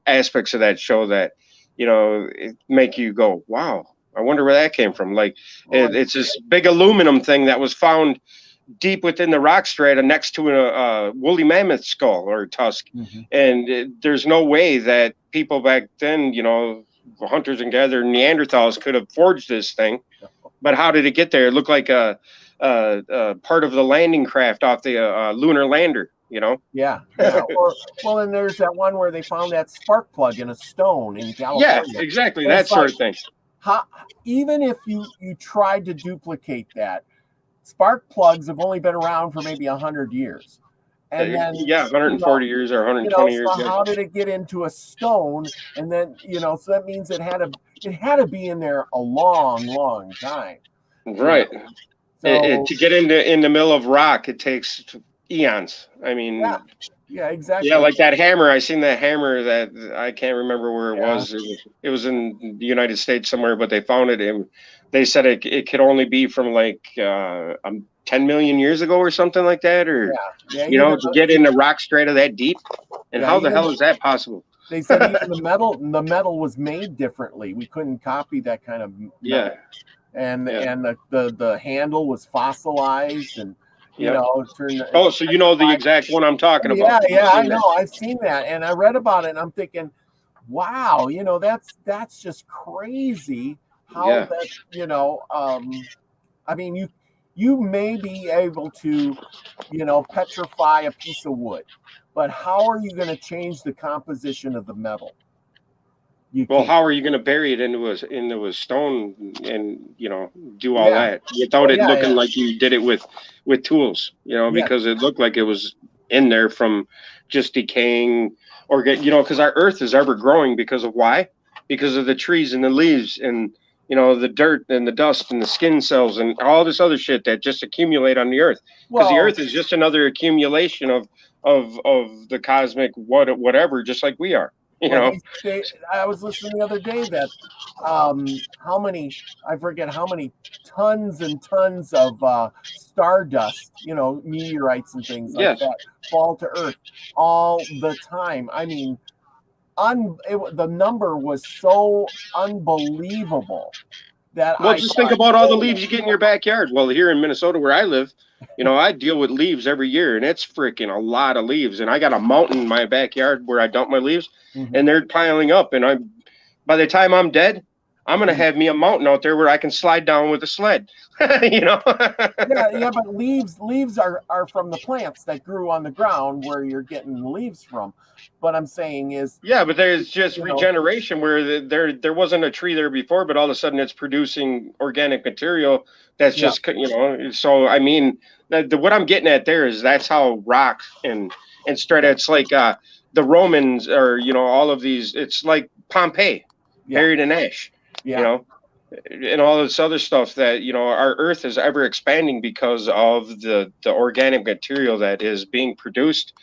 aspects of that show that, it make you go, wow, I wonder where that came from. Like, it's this big aluminum thing that was found deep within the rock strata next to a woolly mammoth skull or tusk. And there's no way that people back then, hunters and gatherers, Neanderthals, could have forged this thing. But how did it get there? It looked like a part of the landing craft off the lunar lander. Yeah. Well, and there's that one where they found that spark plug in a stone in California. Yeah, exactly. That sort of thing. Even if you tried to duplicate that, spark plugs have only been around for maybe 100 years. And then 140 years or 120 years. So how did it get into a stone? And then, so that means it had to be in there a long, long time. Right. So, to get in the middle of rock, it takes eons. I mean, yeah, exactly. Yeah, like that hammer. I seen that hammer that I can't remember where it was. It was in the United States somewhere, but they found it, and they said it could only be from like 10 million years ago or something like that, or to get in the rock strata that deep. And how the hell is that possible? They said even the metal was made differently. We couldn't copy that kind of metal. Yeah. And the handle was fossilized, and so you know the exact one I'm talking about. Yeah, I know. I've seen that, and I read about it, and I'm thinking, wow, that's just crazy. How that, I mean, you may be able to, petrify a piece of wood, but how are you going to change the composition of the metal? How are you going to bury it into a stone and do all that without it looking like you did it with tools? Because it looked like it was in there from just decaying, or because our earth is ever growing because of why? Because of the trees and the leaves and the dirt and the dust and the skin cells and all this other shit that just accumulate on the earth. Because the earth is just another accumulation of the cosmic whatever, just like we are. I was listening the other day that I forget how many tons and tons of stardust, meteorites and things like that fall to Earth all the time. I mean, the number was so unbelievable that just think about all the leaves you get in your backyard. Well, here in Minnesota where I live, I deal with leaves every year, and it's freaking a lot of leaves. And I got a mountain in my backyard where I dump my leaves, and they're piling up. And by the time I'm dead, I'm going to have me a mountain out there where I can slide down with a sled, Yeah, but leaves are from the plants that grew on the ground where you're getting the leaves from. What I'm saying is... Yeah, but there's just regeneration where there wasn't a tree there before, but all of a sudden it's producing organic material that's just, so I mean, what I'm getting at there is that's how rock and strata, it's like the Romans, or all of these. It's like Pompeii, Yeah. buried in ash. Yeah. And all this other stuff that our Earth is ever expanding because of the organic material that is being produced,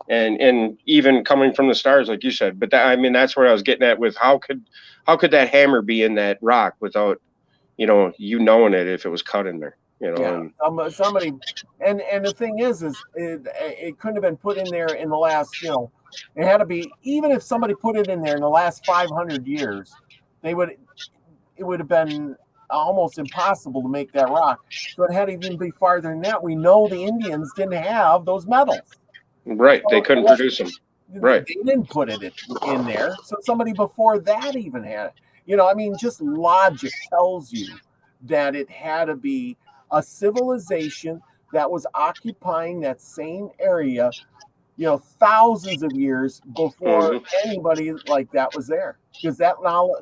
and even coming from the stars, like you said. But that, I mean, that's where I was getting at with how could that hammer be in that rock without you knowing it if it was cut in there. Yeah, somebody, and the thing is it couldn't have been put in there in the last, it had to be, even if somebody put it in there in the last 500 years, it would have been almost impossible to make that rock. So it had to even be farther than that. We know the Indians didn't have those metals. Right, So they couldn't produce them. Right, they didn't put it in there. So somebody before that even had it. I mean, just logic tells you that it had to be a civilization that was occupying that same area, thousands of years before anybody like that was there. Because that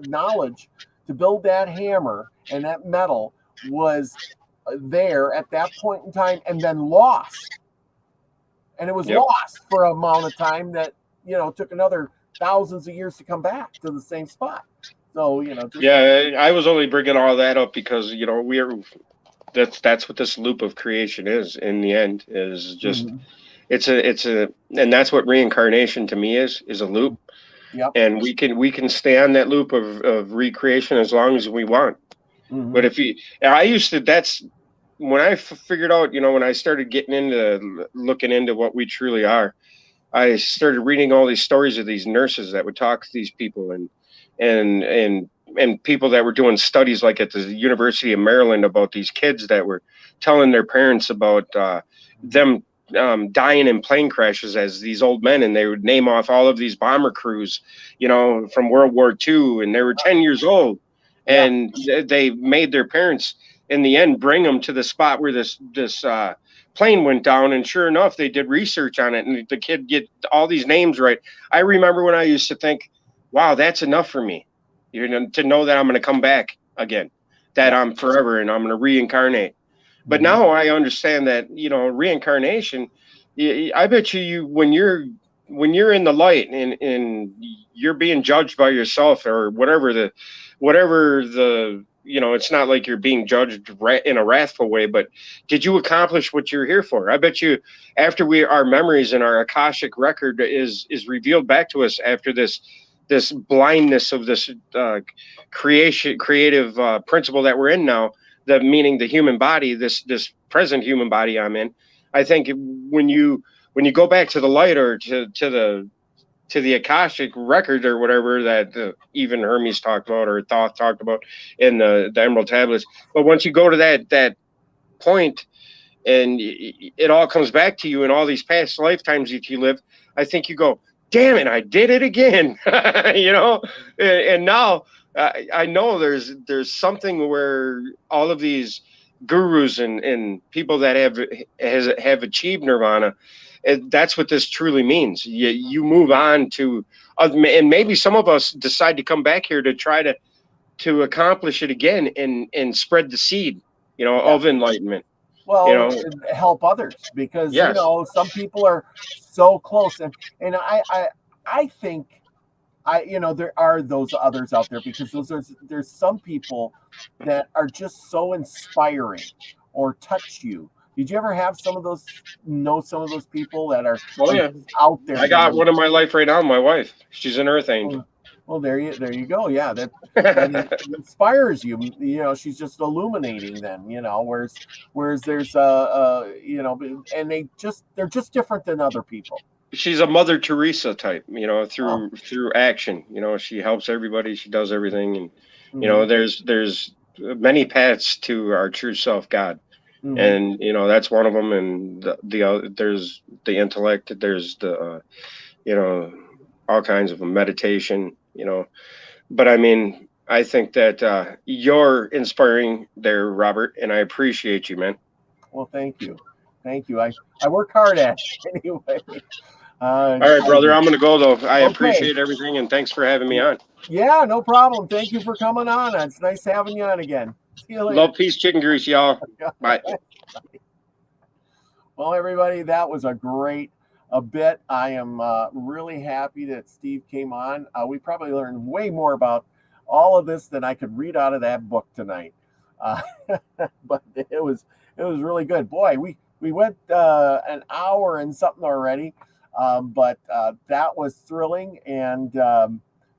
knowledge to build that hammer and that metal was there at that point in time, and then lost. And it was lost for an amount of time that, took another thousands of years to come back to the same spot. So, yeah, I was only bringing all that up because, that's what this loop of creation is in the end, is just, it's a, and that's what reincarnation to me is a loop. Yep. And we can stay on that loop of recreation as long as we want. But that's when I figured out, when I started getting into looking into what we truly are, I started reading all these stories of these nurses that would talk to these people, and people that were doing studies like at the University of Maryland about these kids that were telling their parents about them dying in plane crashes as these old men, and they would name off all of these bomber crews, from World War II, and they were 10 years old, and they made their parents in the end bring them to the spot where this plane went down, and sure enough, they did research on it, and the kid get all these names right. I remember when I used to think, wow, that's enough for me, to know that I'm going to come back again, that I'm forever and I'm going to reincarnate. But now I understand that, reincarnation, I bet you when you're in the light and you're being judged by yourself or whatever the it's not like you're being judged in a wrathful way, but did you accomplish what you're here for? I bet you after our memories and our Akashic record is revealed back to us after this blindness of this creative principle that we're in now, meaning the human body, this present human body I'm in. I think when you go back to the light or to the Akashic record or whatever that even Hermes talked about or Thoth talked about in the Emerald Tablets, but once you go to that point and it all comes back to you in all these past lifetimes that you lived, I think you go, damn it, I did it again. And now I know there's something where all of these gurus and people that have achieved nirvana, that's what this truly means. You move on to, and maybe some of us decide to come back here to try to accomplish it again and spread the seed, of enlightenment. Well, help others, because some people are so close, and I think there are those others out there, because there's some people that are just so inspiring or touch you. Did you ever have some of those people that are out there? I got one in my life right now, my wife. She's an earth angel. Well, there you go. Yeah, that inspires you. She's just illuminating them. Whereas there's and they're just different than other people. She's a Mother Teresa type, through action. She helps everybody. She does everything, and there's many paths to our true self, God, and that's one of them. And there's the intellect. There's the all kinds of meditation. But I mean, I think that you're inspiring there, Robert, and I appreciate you, man. Well, thank you. I work hard at it anyway. All right, brother, I'm going to go, though. I appreciate everything, and thanks for having me on. Yeah, no problem. Thank you for coming on. It's nice having you on again. See you later. Love, peace, chicken grease, y'all. Bye. Well, everybody, that was a great a bit. I am really happy that Steve came on. We probably learned way more about all of this than I could read out of that book tonight. Uh, but it was really good. Boy, we went an hour and something already, but that was thrilling, and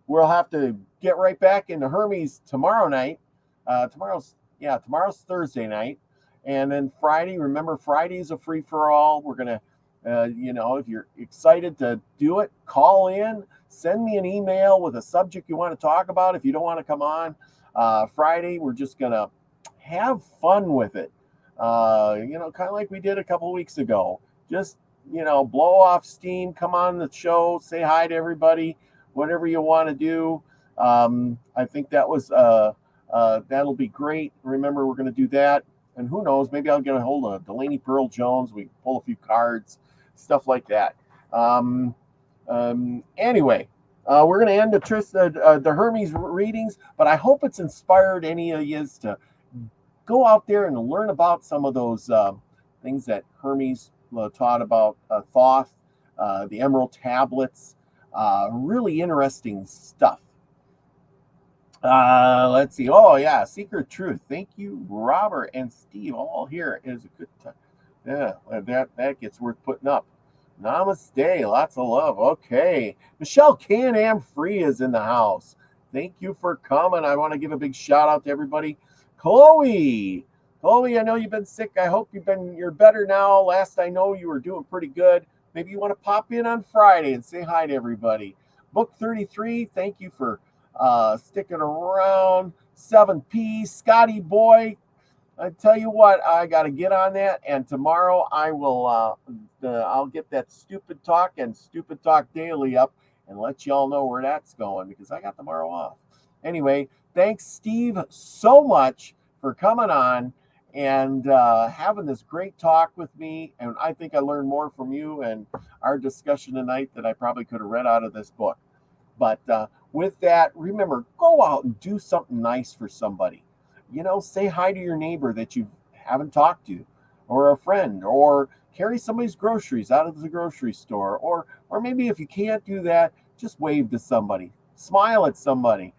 we'll have to get right back into Hermes tomorrow night. Tomorrow's Thursday night, and then Friday. Remember, Friday is a free for all. We're gonna, if you're excited to do it, call in. Send me an email with a subject you want to talk about. If you don't want to come on Friday, we're just gonna have fun with it. Kind of like we did a couple weeks ago. Just blow off steam. Come on the show. Say hi to everybody. Whatever you want to do. I think that'll be great. Remember, we're going to do that. And who knows, maybe I'll get a hold of Delaney Pearl Jones. We can pull a few cards, stuff like that. Anyway, we're going to end the Hermes readings, but I hope it's inspired any of you to go out there and learn about some of those things that Hermes taught about Thoth, the Emerald Tablets, really interesting stuff. Let's see. Oh yeah, Secret Truth. Thank you, Robert and Steve. All here is a good time. Yeah, that gets worth putting up. Namaste. Lots of love. Okay, Michelle Can-Am Free is in the house. Thank you for coming. I want to give a big shout out to everybody. Chloe, I know you've been sick. I hope you're better now. Last I know, you were doing pretty good. Maybe you want to pop in on Friday and say hi to everybody. Book 33. Thank you for sticking around. 7P, Scotty boy. I tell you what, I got to get on that, and tomorrow I will. I'll get that Stupid Talk and Stupid Talk Daily up and let y'all know where that's going because I got tomorrow off. Anyway, thanks, Steve, so much for coming on and having this great talk with me. And I think I learned more from you and our discussion tonight than I probably could have read out of this book. But with that, remember, go out and do something nice for somebody. Say hi to your neighbor that you haven't talked to, or a friend, or carry somebody's groceries out of the grocery store, or maybe if you can't do that, just wave to somebody, smile at somebody.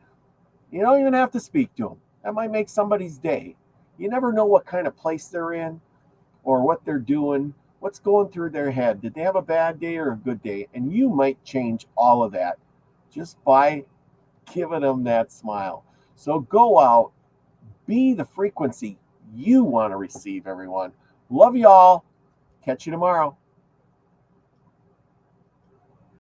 You don't even have to speak to them. That might make somebody's day. You never know what kind of place they're in, or what they're doing, what's going through their head. Did they have a bad day or a good day? And you might change all of that just by giving them that smile. So go out, be the frequency you want to receive, everyone. Love y'all. Catch you tomorrow.